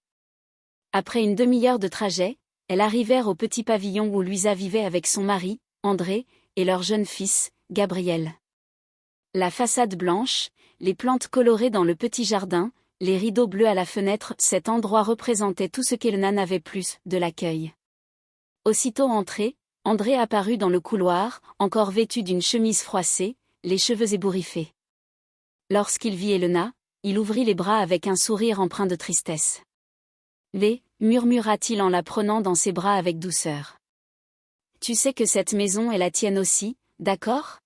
Après une demi-heure de trajet, elles arrivèrent au petit pavillon où Luisa vivait avec son mari, André, et leur jeune fils, Gabriel. La façade blanche, les plantes colorées dans le petit jardin, les rideaux bleus à la fenêtre, cet endroit représentait tout ce qu'Elena n'avait plus, de l'accueil. Aussitôt entré, André apparut dans le couloir, encore vêtu d'une chemise froissée, les cheveux ébouriffés. Lorsqu'il vit Elena, il ouvrit les bras avec un sourire empreint de tristesse. « murmura-t-il en la prenant dans ses bras avec douceur. « Tu sais que cette maison est la tienne aussi, d'accord ?»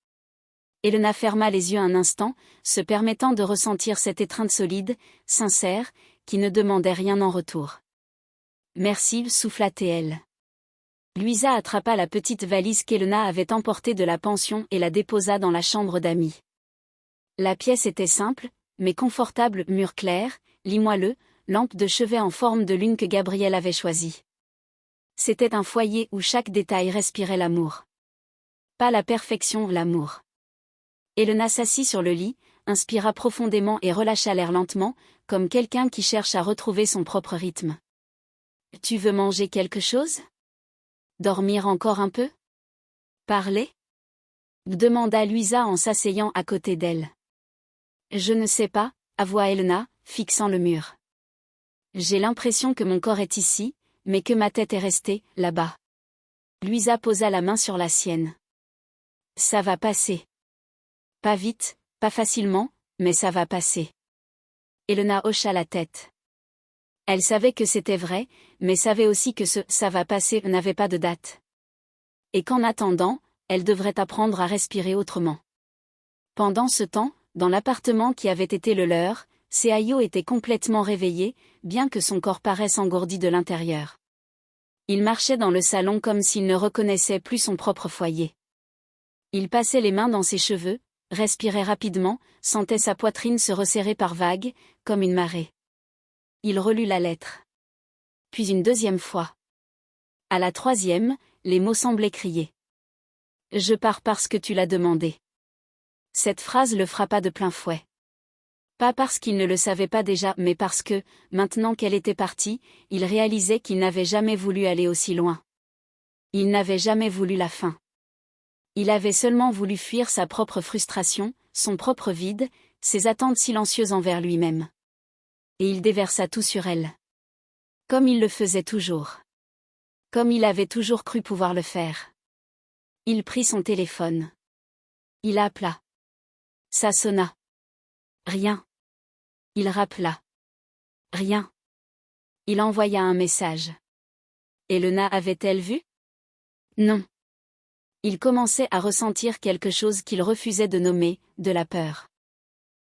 Elena ferma les yeux un instant, se permettant de ressentir cette étreinte solide, sincère, qui ne demandait rien en retour. « Merci, souffla-t-elle. Luisa attrapa la petite valise qu'Elena avait emportée de la pension et la déposa dans la chambre d'amis. La pièce était simple, mais confortable, mur clair, lit moelleux, lampe de chevet en forme de lune que Gabriel avait choisie. C'était un foyer où chaque détail respirait l'amour. Pas la perfection, l'amour. Elena s'assit sur le lit, inspira profondément et relâcha l'air lentement, comme quelqu'un qui cherche à retrouver son propre rythme. « Tu veux manger quelque chose ? Dormir encore un peu ? Parler ? » demanda Luisa en s'asseyant à côté d'elle. « Je ne sais pas, » avoua Elena, fixant le mur. « J'ai l'impression que mon corps est ici, mais que ma tête est restée, là-bas. » Luisa posa la main sur la sienne. « Ça va passer. Pas vite, pas facilement, mais ça va passer. » Elena hocha la tête. Elle savait que c'était vrai, mais savait aussi que ce « ça va passer » n'avait pas de date. Et qu'en attendant, elle devrait apprendre à respirer autrement. Pendant ce temps, dans l'appartement qui avait été le leur, Seayo était complètement réveillé, bien que son corps paraisse engourdi de l'intérieur. Il marchait dans le salon comme s'il ne reconnaissait plus son propre foyer. Il passait les mains dans ses cheveux, respirait rapidement, sentait sa poitrine se resserrer par vagues, comme une marée. Il relut la lettre. Puis une deuxième fois. À la troisième, les mots semblaient crier. « Je pars parce que tu l'as demandé. » Cette phrase le frappa de plein fouet. Pas parce qu'il ne le savait pas déjà, mais parce que, maintenant qu'elle était partie, il réalisait qu'il n'avait jamais voulu aller aussi loin. Il n'avait jamais voulu la fin. Il avait seulement voulu fuir sa propre frustration, son propre vide, ses attentes silencieuses envers lui-même. Et il déversa tout sur elle. Comme il le faisait toujours. Comme il avait toujours cru pouvoir le faire. Il prit son téléphone. Il appela. Ça sonna. Rien. Il rappela. Rien. Il envoya un message. Elena avait-elle vu ? Non. Il commençait à ressentir quelque chose qu'il refusait de nommer, de la peur.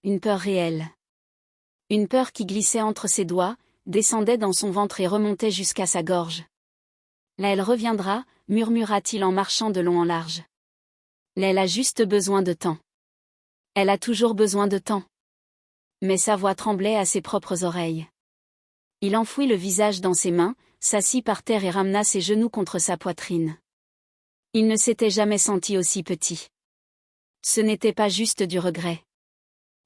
Une peur réelle. Une peur qui glissait entre ses doigts, descendait dans son ventre et remontait jusqu'à sa gorge. Là elle reviendra, murmura-t-il en marchant de long en large. Là elle a juste besoin de temps. Elle a toujours besoin de temps. Mais sa voix tremblait à ses propres oreilles. Il enfouit le visage dans ses mains, s'assit par terre et ramena ses genoux contre sa poitrine. Il ne s'était jamais senti aussi petit. Ce n'était pas juste du regret.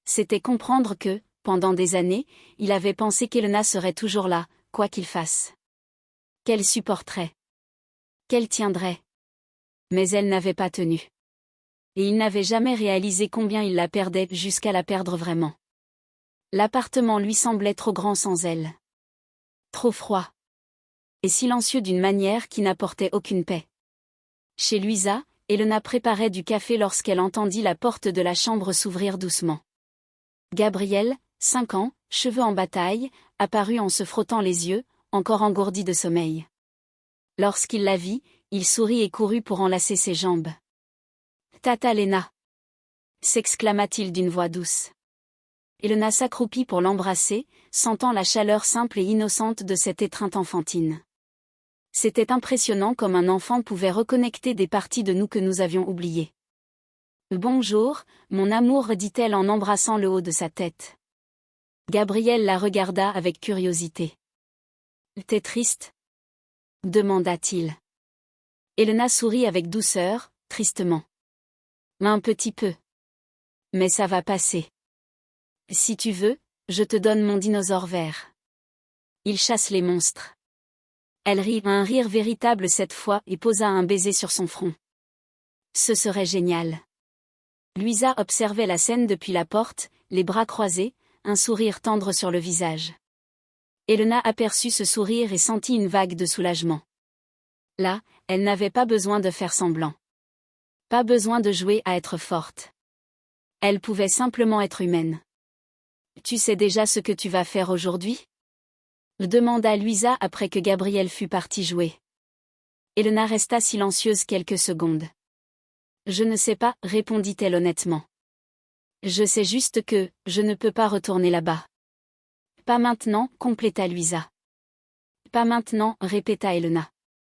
C'était comprendre que, pendant des années, il avait pensé qu'Elena serait toujours là, quoi qu'il fasse. Qu'elle supporterait. Qu'elle tiendrait. Mais elle n'avait pas tenu. Et il n'avait jamais réalisé combien il la perdait jusqu'à la perdre vraiment. L'appartement lui semblait trop grand sans elle. Trop froid. Et silencieux d'une manière qui n'apportait aucune paix. Chez Louisa, Elena préparait du café lorsqu'elle entendit la porte de la chambre s'ouvrir doucement. Gabriel, 5 ans, cheveux en bataille, apparut en se frottant les yeux, encore engourdi de sommeil. Lorsqu'il la vit, il sourit et courut pour enlacer ses jambes. « Tata Lena !» s'exclama-t-il d'une voix douce. Elena s'accroupit pour l'embrasser, sentant la chaleur simple et innocente de cette étreinte enfantine. C'était impressionnant comme un enfant pouvait reconnecter des parties de nous que nous avions oubliées. « Bonjour, mon amour » dit-elle en embrassant le haut de sa tête. Gabriel la regarda avec curiosité. « T'es triste ?» demanda-t-il. Elena sourit avec douceur, tristement. « Un petit peu. Mais ça va passer. Si tu veux, je te donne mon dinosaure vert. Il chasse les monstres. » Elle rit un rire véritable cette fois et posa un baiser sur son front. Ce serait génial. Louisa observait la scène depuis la porte, les bras croisés, un sourire tendre sur le visage. Elena aperçut ce sourire et sentit une vague de soulagement. Là, elle n'avait pas besoin de faire semblant. Pas besoin de jouer à être forte. Elle pouvait simplement être humaine. « Tu sais déjà ce que tu vas faire aujourd'hui ?» demanda Louisa après que Gabriel fut parti jouer. Elena resta silencieuse quelques secondes. « Je ne sais pas, » répondit-elle honnêtement. « Je sais juste que, je ne peux pas retourner là-bas. »« Pas maintenant » compléta Louisa. « Pas maintenant » répéta Elena.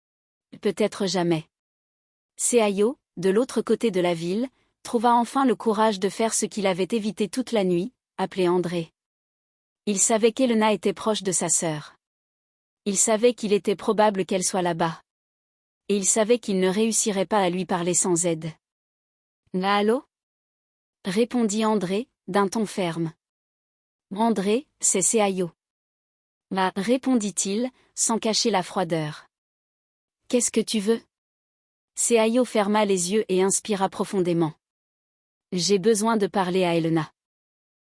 « Peut-être jamais. » Seayo, de l'autre côté de la ville, trouva enfin le courage de faire ce qu'il avait évité toute la nuit, appeler André. Il savait qu'Elena était proche de sa sœur. Il savait qu'il était probable qu'elle soit là-bas. Et il savait qu'il ne réussirait pas à lui parler sans aide. « Allô ?» répondit André, d'un ton ferme. « André, c'est Seayo. »« répondit-il, sans cacher la froideur. « Qu'est-ce que tu veux ?» Seayo ferma les yeux et inspira profondément. « J'ai besoin de parler à Elena. »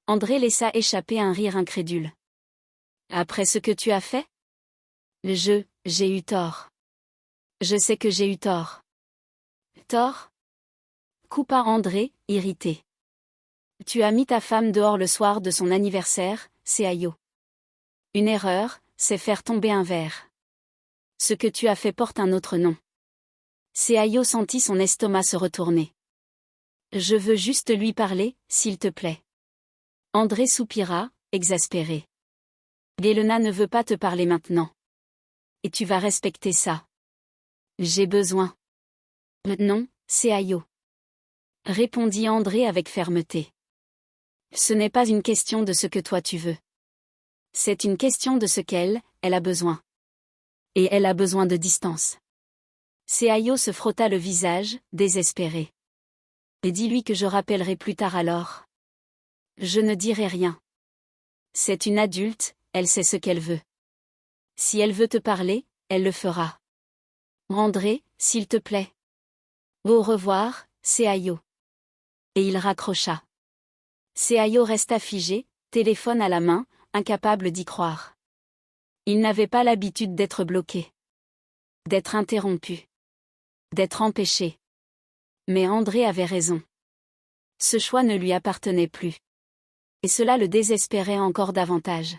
André laissa échapper un rire incrédule. « Après ce que tu as fait ? » J'ai eu tort. Je sais que j'ai eu tort. Tort ? Coupa André, irrité. Tu as mis ta femme dehors le soir de son anniversaire, Seayo. Une erreur, c'est faire tomber un verre. Ce que tu as fait porte un autre nom. Seayo sentit son estomac se retourner. Je veux juste lui parler, s'il te plaît. André soupira, exaspéré. Elena ne veut pas te parler maintenant. Et tu vas respecter ça. J'ai besoin. Non, Seayo. Répondit André avec fermeté. Ce n'est pas une question de ce que toi tu veux. C'est une question de ce qu'elle a besoin. Et elle a besoin de distance. Seayo se frotta le visage, désespéré. Et dis-lui que je rappellerai plus tard alors. Je ne dirai rien. C'est une adulte, elle sait ce qu'elle veut. Si elle veut te parler, elle le fera. André, s'il te plaît. Au revoir, Seayo. Et il raccrocha. Seayo resta figé, téléphone à la main, incapable d'y croire. Il n'avait pas l'habitude d'être bloqué. D'être interrompu. D'être empêché. Mais André avait raison. Ce choix ne lui appartenait plus. Et cela le désespérait encore davantage.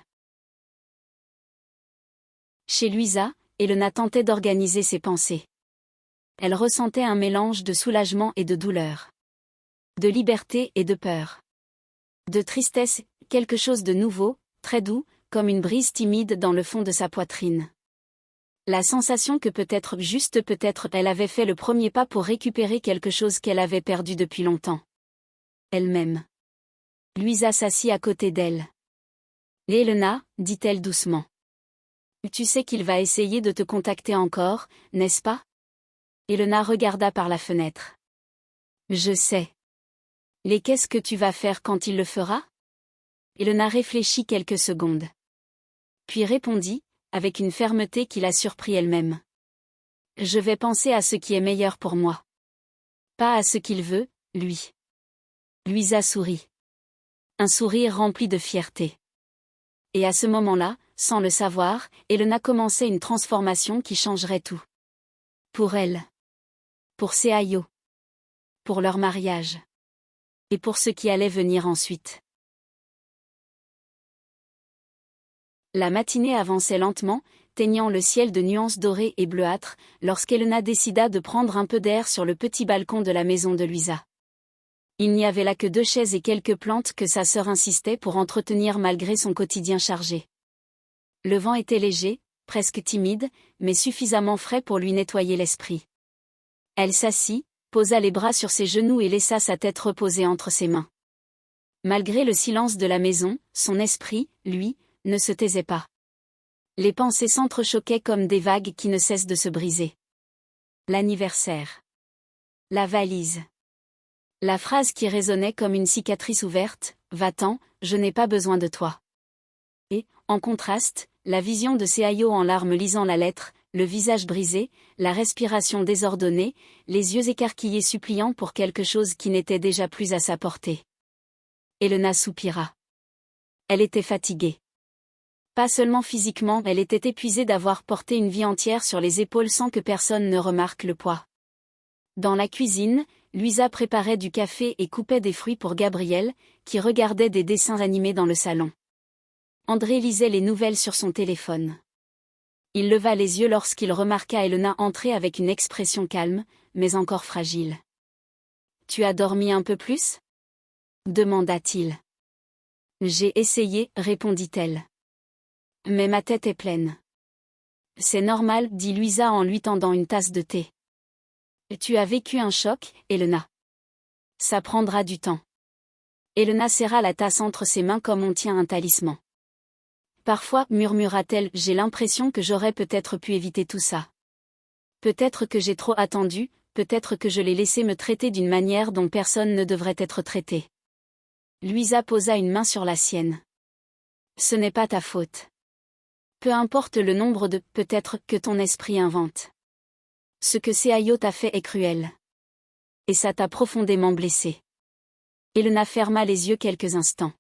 Chez Louisa, Elena tentait d'organiser ses pensées. Elle ressentait un mélange de soulagement et de douleur. De liberté et de peur. De tristesse, quelque chose de nouveau, très doux, comme une brise timide dans le fond de sa poitrine. La sensation que peut-être, juste peut-être, elle avait fait le premier pas pour récupérer quelque chose qu'elle avait perdu depuis longtemps. Elle-même. Louisa s'assit à côté d'elle. « Elena, dit-elle doucement. Tu sais qu'il va essayer de te contacter encore, n'est-ce pas ?» Elena regarda par la fenêtre. « Je sais. Et qu'est-ce que tu vas faire quand il le fera ?» Elena réfléchit quelques secondes. Puis répondit, avec une fermeté qui la surprit elle-même. « Je vais penser à ce qui est meilleur pour moi. Pas à ce qu'il veut, lui. Louisa sourit. Un sourire rempli de fierté. Et à ce moment-là, sans le savoir, Elena commençait une transformation qui changerait tout. Pour elle. Pour Seayo. Pour leur mariage. Et pour ce qui allait venir ensuite. La matinée avançait lentement, teignant le ciel de nuances dorées et bleuâtres, lorsqu'Elena décida de prendre un peu d'air sur le petit balcon de la maison de Louisa. Il n'y avait là que 2 chaises et quelques plantes que sa sœur insistait pour entretenir malgré son quotidien chargé. Le vent était léger, presque timide, mais suffisamment frais pour lui nettoyer l'esprit. Elle s'assit, posa les bras sur ses genoux et laissa sa tête reposer entre ses mains. Malgré le silence de la maison, son esprit, lui, ne se taisait pas. Les pensées s'entrechoquaient comme des vagues qui ne cessent de se briser. L'anniversaire. La valise. La phrase qui résonnait comme une cicatrice ouverte, « Va-t'en, je n'ai pas besoin de toi ». Et, en contraste, la vision de Seayo en larmes lisant la lettre, le visage brisé, la respiration désordonnée, les yeux écarquillés suppliant pour quelque chose qui n'était déjà plus à sa portée. Elena soupira. Elle était fatiguée. Pas seulement physiquement, elle était épuisée d'avoir porté une vie entière sur les épaules sans que personne ne remarque le poids. Dans la cuisine, Louisa préparait du café et coupait des fruits pour Gabriel, qui regardait des dessins animés dans le salon. André lisait les nouvelles sur son téléphone. Il leva les yeux lorsqu'il remarqua Elena entrer avec une expression calme, mais encore fragile. « Tu as dormi un peu plus ?» demanda-t-il. « J'ai essayé, répondit-elle. Mais ma tête est pleine. »« C'est normal, dit Louisa en lui tendant une tasse de thé. Tu as vécu un choc, Elena. Ça prendra du temps. » Elena serra la tasse entre ses mains comme on tient un talisman. Parfois, murmura-t-elle, j'ai l'impression que j'aurais peut-être pu éviter tout ça. Peut-être que j'ai trop attendu, peut-être que je l'ai laissé me traiter d'une manière dont personne ne devrait être traité. Louisa posa une main sur la sienne. Ce n'est pas ta faute. Peu importe le nombre de « peut-être » que ton esprit invente. Ce que Seayo t'a fait est cruel. Et ça t'a profondément blessé. Elena ferma les yeux quelques instants.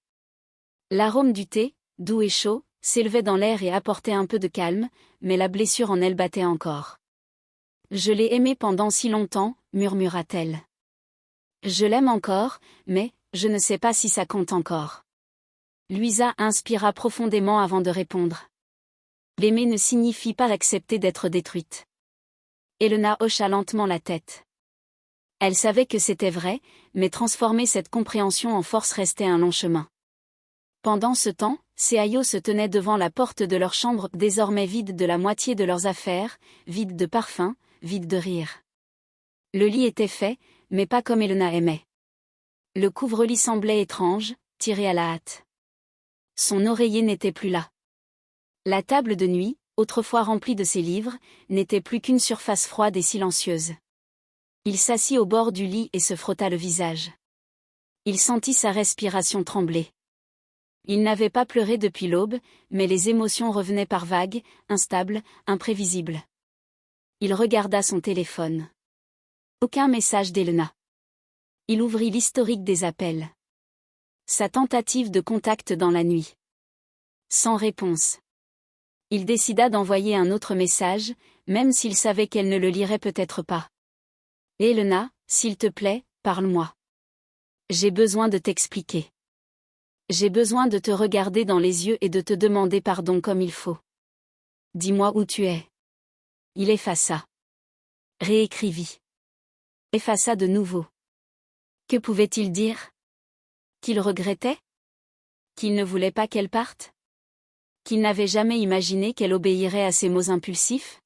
L'arôme du thé, doux et chaud, s'élevait dans l'air et apportait un peu de calme, mais la blessure en elle battait encore. « Je l'ai aimé pendant si longtemps, murmura-t-elle. Je l'aime encore, mais, je ne sais pas si ça compte encore. » Louisa inspira profondément avant de répondre. L'aimer ne signifie pas accepter d'être détruite. Elena hocha lentement la tête. Elle savait que c'était vrai, mais transformer cette compréhension en force restait un long chemin. Pendant ce temps, Seayo se tenait devant la porte de leur chambre, désormais vide de la moitié de leurs affaires, vide de parfum, vide de rire. Le lit était fait, mais pas comme Elena aimait. Le couvre-lit semblait étrange, tiré à la hâte. Son oreiller n'était plus là. La table de nuit, autrefois remplie de ses livres, n'était plus qu'une surface froide et silencieuse. Il s'assit au bord du lit et se frotta le visage. Il sentit sa respiration trembler. Il n'avait pas pleuré depuis l'aube, mais les émotions revenaient par vagues, instables, imprévisibles. Il regarda son téléphone. Aucun message d'Elena. Il ouvrit l'historique des appels. Sa tentative de contact dans la nuit. Sans réponse. Il décida d'envoyer un autre message, même s'il savait qu'elle ne le lirait peut-être pas. « Elena, s'il te plaît, parle-moi. J'ai besoin de t'expliquer. J'ai besoin de te regarder dans les yeux et de te demander pardon comme il faut. Dis-moi où tu es. » Il effaça. Réécrivit. Effaça de nouveau. Que pouvait-il dire? Qu'il regrettait? Qu'il ne voulait pas qu'elle parte? Qu'il n'avait jamais imaginé qu'elle obéirait à ses mots impulsifs?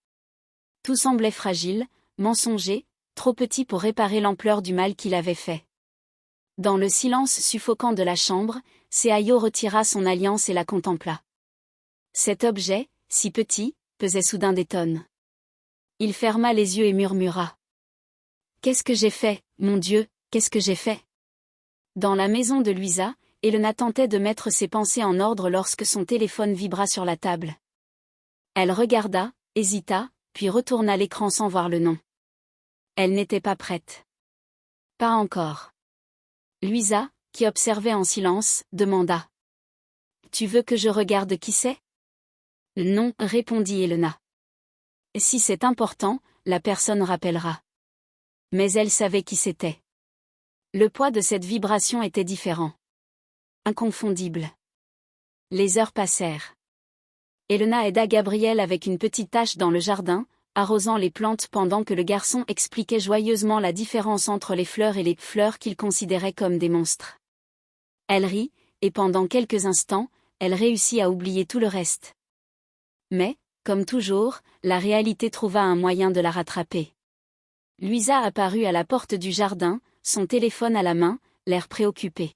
Tout semblait fragile, mensonger, trop petit pour réparer l'ampleur du mal qu'il avait fait. Dans le silence suffocant de la chambre, Seayo retira son alliance et la contempla. Cet objet, si petit, pesait soudain des tonnes. Il ferma les yeux et murmura. « Qu'est-ce que j'ai fait, mon Dieu, qu'est-ce que j'ai fait ?» Dans la maison de Louisa, Elena tentait de mettre ses pensées en ordre lorsque son téléphone vibra sur la table. Elle regarda, hésita, puis retourna l'écran sans voir le nom. Elle n'était pas prête. Pas encore. Louisa, qui observait en silence, demanda. Tu veux que je regarde qui c'est? Non, répondit Elena. Si c'est important, la personne rappellera. Mais elle savait qui c'était. Le poids de cette vibration était différent. Inconfondible. Les heures passèrent. Elena aida Gabriel avec une petite tâche dans le jardin, arrosant les plantes pendant que le garçon expliquait joyeusement la différence entre les fleurs et les fleurs qu'il considérait comme des monstres. Elle rit, et pendant quelques instants, elle réussit à oublier tout le reste. Mais, comme toujours, la réalité trouva un moyen de la rattraper. Louisa apparut à la porte du jardin, son téléphone à la main, l'air préoccupé.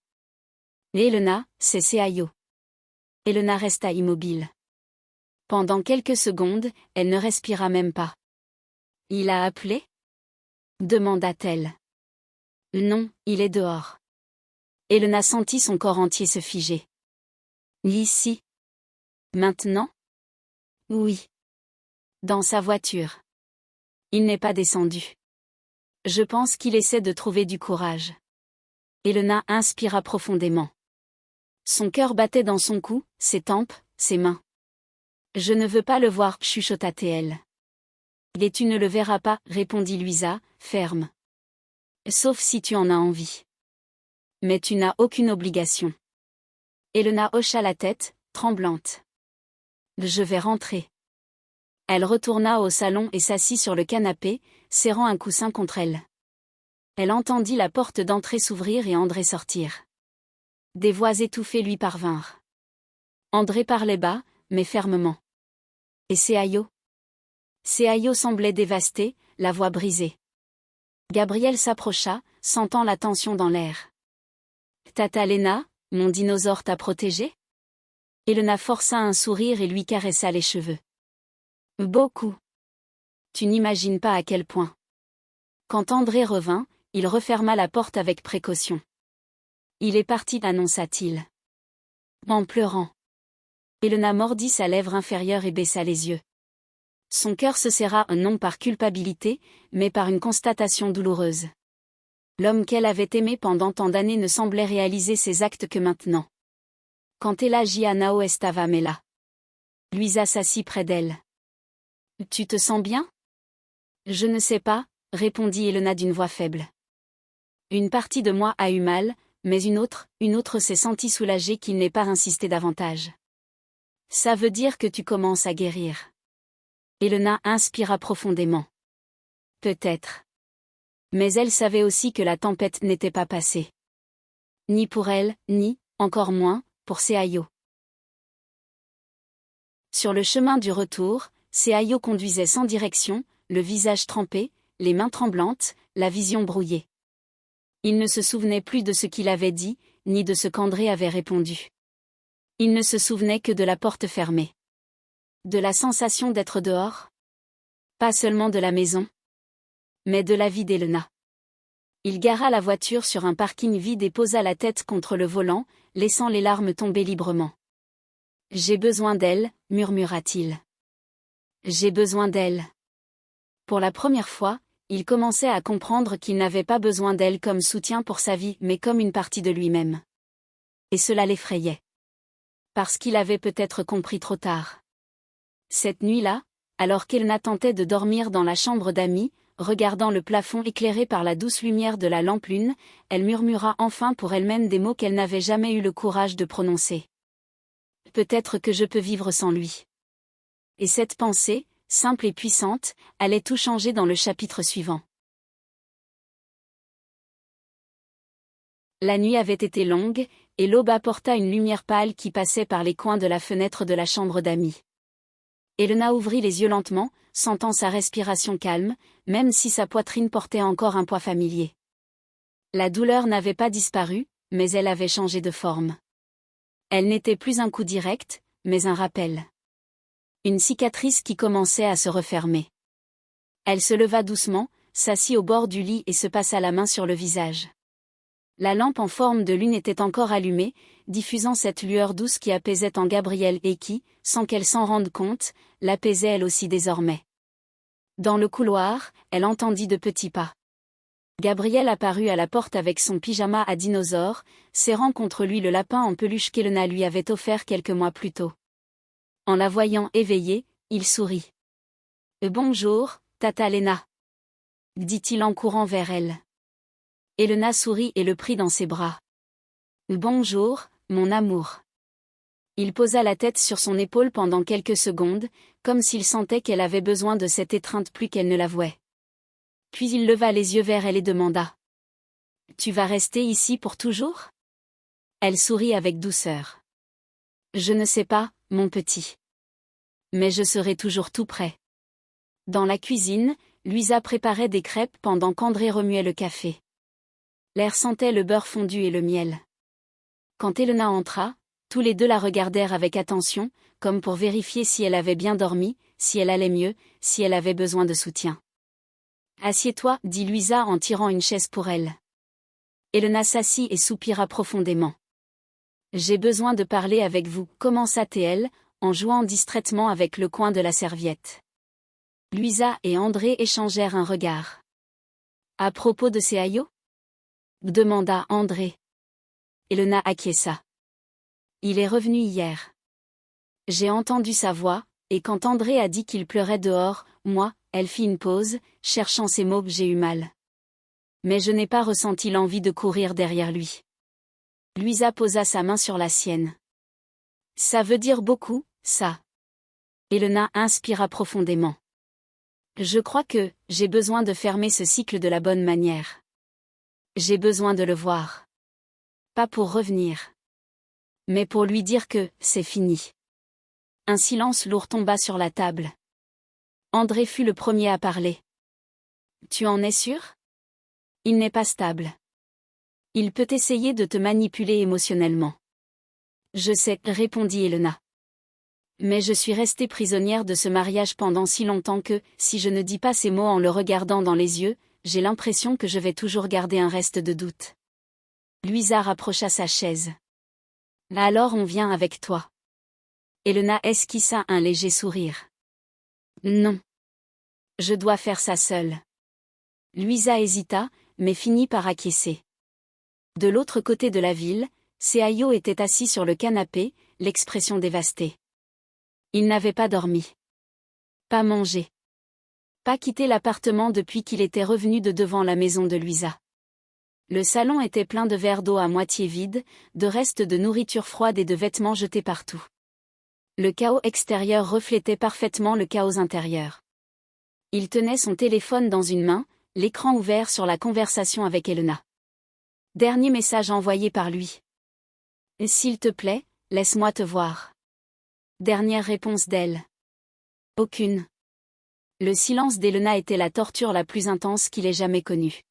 Et Elena, c'est Seayo. Elena resta immobile. Pendant quelques secondes, elle ne respira même pas. Il a appelé? Demanda-t-elle. Non, il est dehors. Elena sentit son corps entier se figer. Ici? Maintenant? Oui. Dans sa voiture. Il n'est pas descendu. Je pense qu'il essaie de trouver du courage. Elena inspira profondément. Son cœur battait dans son cou, ses tempes, ses mains. Je ne veux pas le voir, chuchota-t-elle. Et tu ne le verras pas, répondit Louisa, ferme. Sauf si tu en as envie. Mais tu n'as aucune obligation. Elena hocha la tête, tremblante. Je vais rentrer. Elle retourna au salon et s'assit sur le canapé, serrant un coussin contre elle. Elle entendit la porte d'entrée s'ouvrir et André sortir. Des voix étouffées lui parvinrent. André parlait bas, mais fermement. Et Seayo? Seayo semblait dévasté, la voix brisée. Gabriel s'approcha, sentant la tension dans l'air. Tata Lena, mon dinosaure t'a protégé? Elena força un sourire et lui caressa les cheveux. Beaucoup. Tu n'imagines pas à quel point. Quand André revint, il referma la porte avec précaution. Il est parti, annonça-t-il. En pleurant. Elena mordit sa lèvre inférieure et baissa les yeux. Son cœur se serra non par culpabilité, mais par une constatation douloureuse. L'homme qu'elle avait aimé pendant tant d'années ne semblait réaliser ses actes que maintenant. Quand ella Gianao estava mela. Louisa s'assit près d'elle. Tu te sens bien? Je ne sais pas, répondit Elena d'une voix faible. Une partie de moi a eu mal, mais une autre s'est sentie soulagée qu'il n'ait pas insisté davantage. Ça veut dire que tu commences à guérir. Elena inspira profondément. Peut-être. Mais elle savait aussi que la tempête n'était pas passée. Ni pour elle, ni, encore moins, pour Seayo. Sur le chemin du retour, Seayo conduisait sans direction, le visage trempé, les mains tremblantes, la vision brouillée. Il ne se souvenait plus de ce qu'il avait dit, ni de ce qu'André avait répondu. Il ne se souvenait que de la porte fermée. De la sensation d'être dehors. Pas seulement de la maison, mais de la vie d'Elena. Il gara la voiture sur un parking vide et posa la tête contre le volant, laissant les larmes tomber librement. J'ai besoin d'elle, murmura-t-il. J'ai besoin d'elle. Pour la première fois, il commençait à comprendre qu'il n'avait pas besoin d'elle comme soutien pour sa vie, mais comme une partie de lui-même. Et cela l'effrayait. Parce qu'il avait peut-être compris trop tard. Cette nuit-là, alors qu'Elena tentait de dormir dans la chambre d'amis, regardant le plafond éclairé par la douce lumière de la lampe lune, elle murmura enfin pour elle-même des mots qu'elle n'avait jamais eu le courage de prononcer. Peut-être que je peux vivre sans lui. Et cette pensée, simple et puissante, allait tout changer dans le chapitre suivant. La nuit avait été longue, et l'aube apporta une lumière pâle qui passait par les coins de la fenêtre de la chambre d'amis. Elena ouvrit les yeux lentement, sentant sa respiration calme, même si sa poitrine portait encore un poids familier. La douleur n'avait pas disparu, mais elle avait changé de forme. Elle n'était plus un coup direct, mais un rappel. Une cicatrice qui commençait à se refermer. Elle se leva doucement, s'assit au bord du lit et se passa la main sur le visage. La lampe en forme de lune était encore allumée, diffusant cette lueur douce qui apaisait en Gabriel et qui, sans qu'elle s'en rende compte, l'apaisait elle aussi désormais. Dans le couloir, elle entendit de petits pas. Gabriel apparut à la porte avec son pyjama à dinosaure, serrant contre lui le lapin en peluche qu'Elena lui avait offert quelques mois plus tôt. En la voyant éveillée, il sourit. « Bonjour, Tata Lena. » dit-il en courant vers elle. Elena sourit et le prit dans ses bras. « Bonjour, mon amour. » Il posa la tête sur son épaule pendant quelques secondes, comme s'il sentait qu'elle avait besoin de cette étreinte plus qu'elle ne l'avouait. Puis il leva les yeux vers elle et demanda. « Tu vas rester ici pour toujours ?» Elle sourit avec douceur. « Je ne sais pas, mon petit. Mais je serai toujours tout près. » Dans la cuisine, Luisa préparait des crêpes pendant qu'André remuait le café. L'air sentait le beurre fondu et le miel. Quand Elena entra, tous les deux la regardèrent avec attention, comme pour vérifier si elle avait bien dormi, si elle allait mieux, si elle avait besoin de soutien. « Assieds-toi, dit Luisa en tirant une chaise pour elle. Elena s'assit et soupira profondément. « J'ai besoin de parler avec vous, commença-t-elle, en jouant distraitement avec le coin de la serviette. Luisa et André échangèrent un regard. « À propos de Seayo ?» demanda André. Elena acquiesça. « Il est revenu hier. J'ai entendu sa voix, et quand André a dit qu'il pleurait dehors, moi, » elle fit une pause, cherchant ses mots, « j'ai eu mal. Mais je n'ai pas ressenti l'envie de courir derrière lui. » Luisa posa sa main sur la sienne. « Ça veut dire beaucoup, ça. » Elena inspira profondément. « Je crois que j'ai besoin de fermer ce cycle de la bonne manière. J'ai besoin de le voir. Pas pour revenir. Mais pour lui dire que c'est fini. » Un silence lourd tomba sur la table. André fut le premier à parler. « Tu en es sûr ? Il n'est pas stable. Il peut essayer de te manipuler émotionnellement. » « Je sais, répondit Elena. Mais je suis restée prisonnière de ce mariage pendant si longtemps que, si je ne dis pas ces mots en le regardant dans les yeux, j'ai l'impression que je vais toujours garder un reste de doute. » Luisa rapprocha sa chaise. « Alors on vient avec toi. » Elena esquissa un léger sourire. « Non. Je dois faire ça seule. » Luisa hésita, mais finit par acquiescer. De l'autre côté de la ville, Seayo était assis sur le canapé, l'expression dévastée. Il n'avait pas dormi. Pas mangé. Pas quitté l'appartement depuis qu'il était revenu de devant la maison de Luisa. Le salon était plein de verres d'eau à moitié vides, de restes de nourriture froide et de vêtements jetés partout. Le chaos extérieur reflétait parfaitement le chaos intérieur. Il tenait son téléphone dans une main, l'écran ouvert sur la conversation avec Elena. Dernier message envoyé par lui. « S'il te plaît, laisse-moi te voir. » Dernière réponse d'elle. Aucune. Le silence d'Elena était la torture la plus intense qu'il ait jamais connue.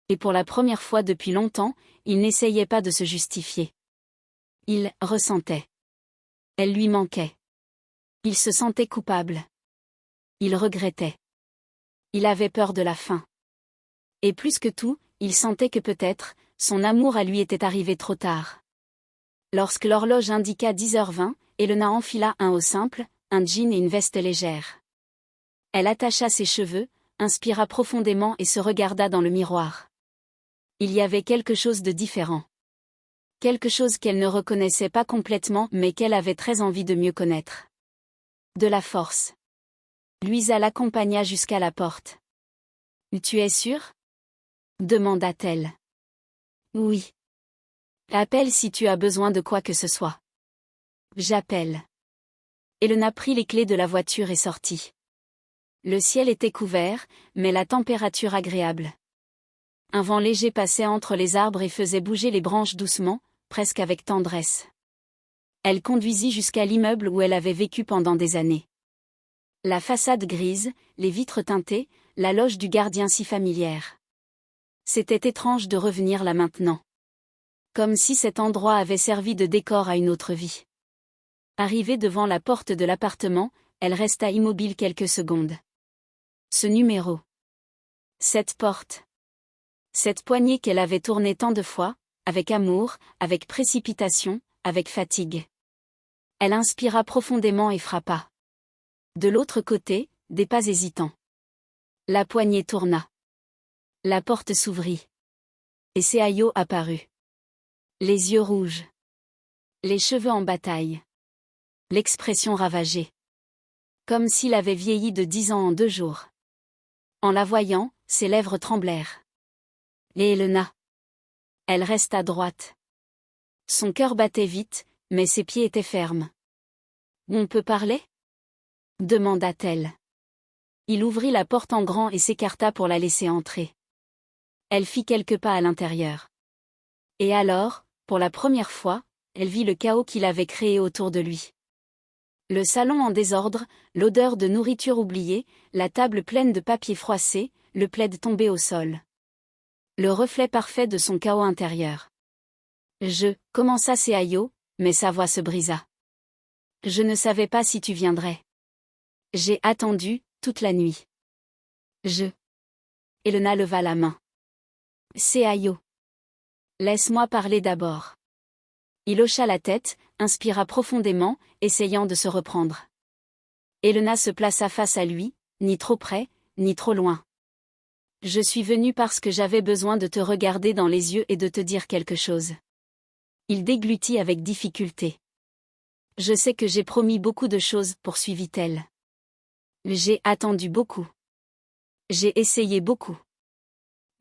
Et pour la première fois depuis longtemps, il n'essayait pas de se justifier. Il ressentait. Elle lui manquait. Il se sentait coupable. Il regrettait. Il avait peur de la fin. Et plus que tout, il sentait que peut-être, son amour à lui était arrivé trop tard. Lorsque l'horloge indiqua 10h20, Elena enfila un haut simple, un jean et une veste légère. Elle attacha ses cheveux, inspira profondément et se regarda dans le miroir. Il y avait quelque chose de différent. Quelque chose qu'elle ne reconnaissait pas complètement mais qu'elle avait très envie de mieux connaître. De la force. Luisa l'accompagna jusqu'à la porte. « Tu es sûre ? » demanda-t-elle. « Oui. Appelle si tu as besoin de quoi que ce soit. » « J'appelle. » Elena prit les clés de la voiture et sortit. Le ciel était couvert, mais la température agréable. Un vent léger passait entre les arbres et faisait bouger les branches doucement, presque avec tendresse. Elle conduisit jusqu'à l'immeuble où elle avait vécu pendant des années. La façade grise, les vitres teintées, la loge du gardien si familière. C'était étrange de revenir là maintenant. Comme si cet endroit avait servi de décor à une autre vie. Arrivée devant la porte de l'appartement, elle resta immobile quelques secondes. Ce numéro. Cette porte. Cette poignée qu'elle avait tournée tant de fois, avec amour, avec précipitation, avec fatigue. Elle inspira profondément et frappa. De l'autre côté, des pas hésitants. La poignée tourna. La porte s'ouvrit. Et Seayo apparut. Les yeux rouges. Les cheveux en bataille. L'expression ravagée. Comme s'il avait vieilli de 10 ans en 2 jours. En la voyant, ses lèvres tremblèrent. Et Elena. Elle resta droite. Son cœur battait vite, mais ses pieds étaient fermes. On peut parler? Demanda-t-elle. Il ouvrit la porte en grand et s'écarta pour la laisser entrer. Elle fit quelques pas à l'intérieur. Et alors, pour la première fois, elle vit le chaos qu'il avait créé autour de lui. Le salon en désordre, l'odeur de nourriture oubliée, la table pleine de papier froissé, le plaid tombé au sol. Le reflet parfait de son chaos intérieur. Commença Seayo, mais sa voix se brisa. Je ne savais pas si tu viendrais. J'ai attendu, toute la nuit. Elena leva la main. Seayo. Laisse-moi parler d'abord. Il hocha la tête, inspira profondément, essayant de se reprendre. Elena se plaça face à lui, ni trop près, ni trop loin. Je suis venue parce que j'avais besoin de te regarder dans les yeux et de te dire quelque chose. Il déglutit avec difficulté. Je sais que j'ai promis beaucoup de choses, poursuivit-elle. J'ai attendu beaucoup. J'ai essayé beaucoup.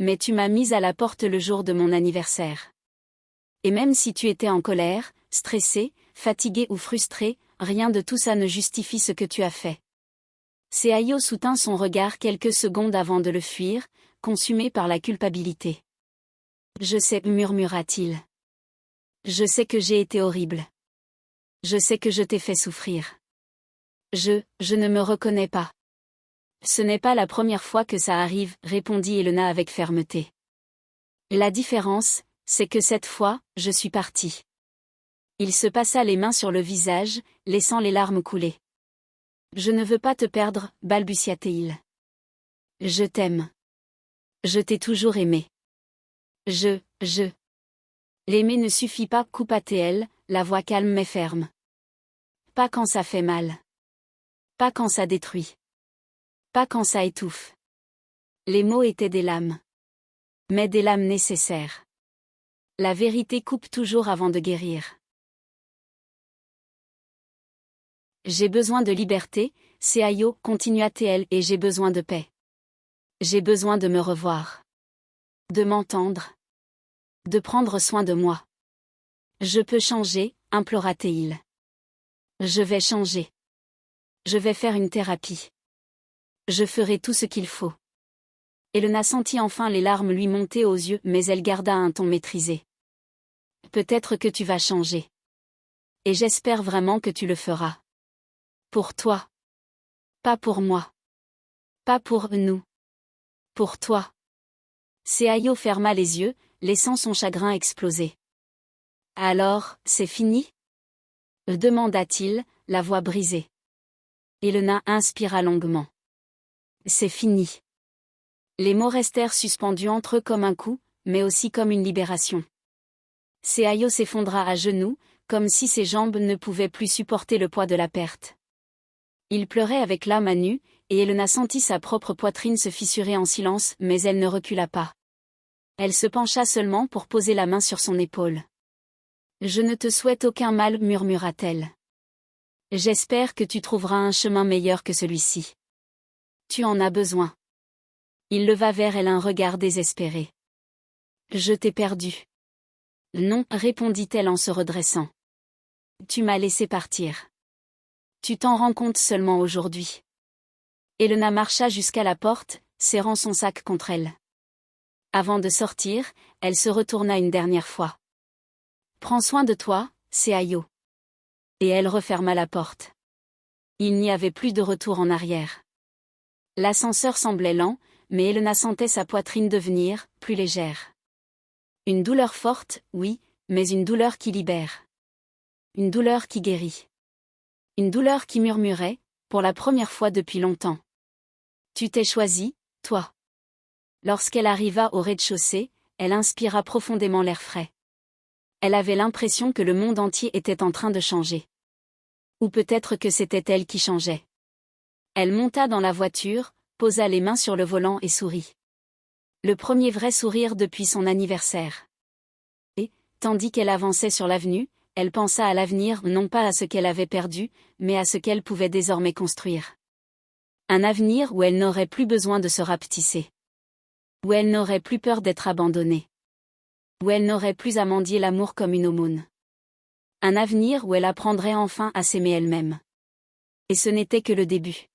Mais tu m'as mise à la porte le jour de mon anniversaire. Et même si tu étais en colère, stressé, fatigué ou frustré, rien de tout ça ne justifie ce que tu as fait. Seayo soutint son regard quelques secondes avant de le fuir, consumé par la culpabilité. Je sais, murmura-t-il. Je sais que j'ai été horrible. Je sais que je t'ai fait souffrir. Je ne me reconnais pas. Ce n'est pas la première fois que ça arrive, répondit Elena avec fermeté. La différence, c'est que cette fois, je suis partie. Il se passa les mains sur le visage, laissant les larmes couler. Je ne veux pas te perdre, balbutia-t-il. Je t'aime. Je t'ai toujours aimé. L'aimer ne suffit pas, coupa-t-elle, la voix calme mais ferme. Pas quand ça fait mal. Pas quand ça détruit. Pas quand ça étouffe. Les mots étaient des lames. Mais des lames nécessaires. La vérité coupe toujours avant de guérir. J'ai besoin de liberté, Seayo, continua-t-elle, et j'ai besoin de paix. J'ai besoin de me revoir. De m'entendre. De prendre soin de moi. Je peux changer, implora-t-il. Je vais changer. Je vais faire une thérapie. Je ferai tout ce qu'il faut. Elena sentit enfin les larmes lui monter aux yeux, mais elle garda un ton maîtrisé. Peut-être que tu vas changer. Et j'espère vraiment que tu le feras. Pour toi. Pas pour moi. Pas pour nous. Pour toi. Seayo ferma les yeux, laissant son chagrin exploser. Alors, c'est fini? Demanda-t-il, la voix brisée. Elena inspira longuement. C'est fini. Les mots restèrent suspendus entre eux comme un coup, mais aussi comme une libération. Seayo s'effondra à genoux, comme si ses jambes ne pouvaient plus supporter le poids de la perte. Il pleurait avec l'âme à nu, et Elena sentit sa propre poitrine se fissurer en silence, mais elle ne recula pas. Elle se pencha seulement pour poser la main sur son épaule. Je ne te souhaite aucun mal, murmura-t-elle. J'espère que tu trouveras un chemin meilleur que celui-ci. Tu en as besoin. Il leva vers elle un regard désespéré. Je t'ai perdu. Non, répondit-elle en se redressant. Tu m'as laissé partir. Tu t'en rends compte seulement aujourd'hui. Elena marcha jusqu'à la porte, serrant son sac contre elle. Avant de sortir, elle se retourna une dernière fois. Prends soin de toi, Seayo. Et elle referma la porte. Il n'y avait plus de retour en arrière. L'ascenseur semblait lent, mais Elena sentait sa poitrine devenir plus légère. Une douleur forte, oui, mais une douleur qui libère. Une douleur qui guérit. Une douleur qui murmurait, pour la première fois depuis longtemps. Tu t'es choisi, toi. Lorsqu'elle arriva au rez-de-chaussée, elle inspira profondément l'air frais. Elle avait l'impression que le monde entier était en train de changer. Ou peut-être que c'était elle qui changeait. Elle monta dans la voiture, posa les mains sur le volant et sourit. Le premier vrai sourire depuis son anniversaire. Et, tandis qu'elle avançait sur l'avenue, elle pensa à l'avenir, non pas à ce qu'elle avait perdu, mais à ce qu'elle pouvait désormais construire. Un avenir où elle n'aurait plus besoin de se rapetisser. Où elle n'aurait plus peur d'être abandonnée. Où elle n'aurait plus à mendier l'amour comme une aumône. Un avenir où elle apprendrait enfin à s'aimer elle-même. Et ce n'était que le début.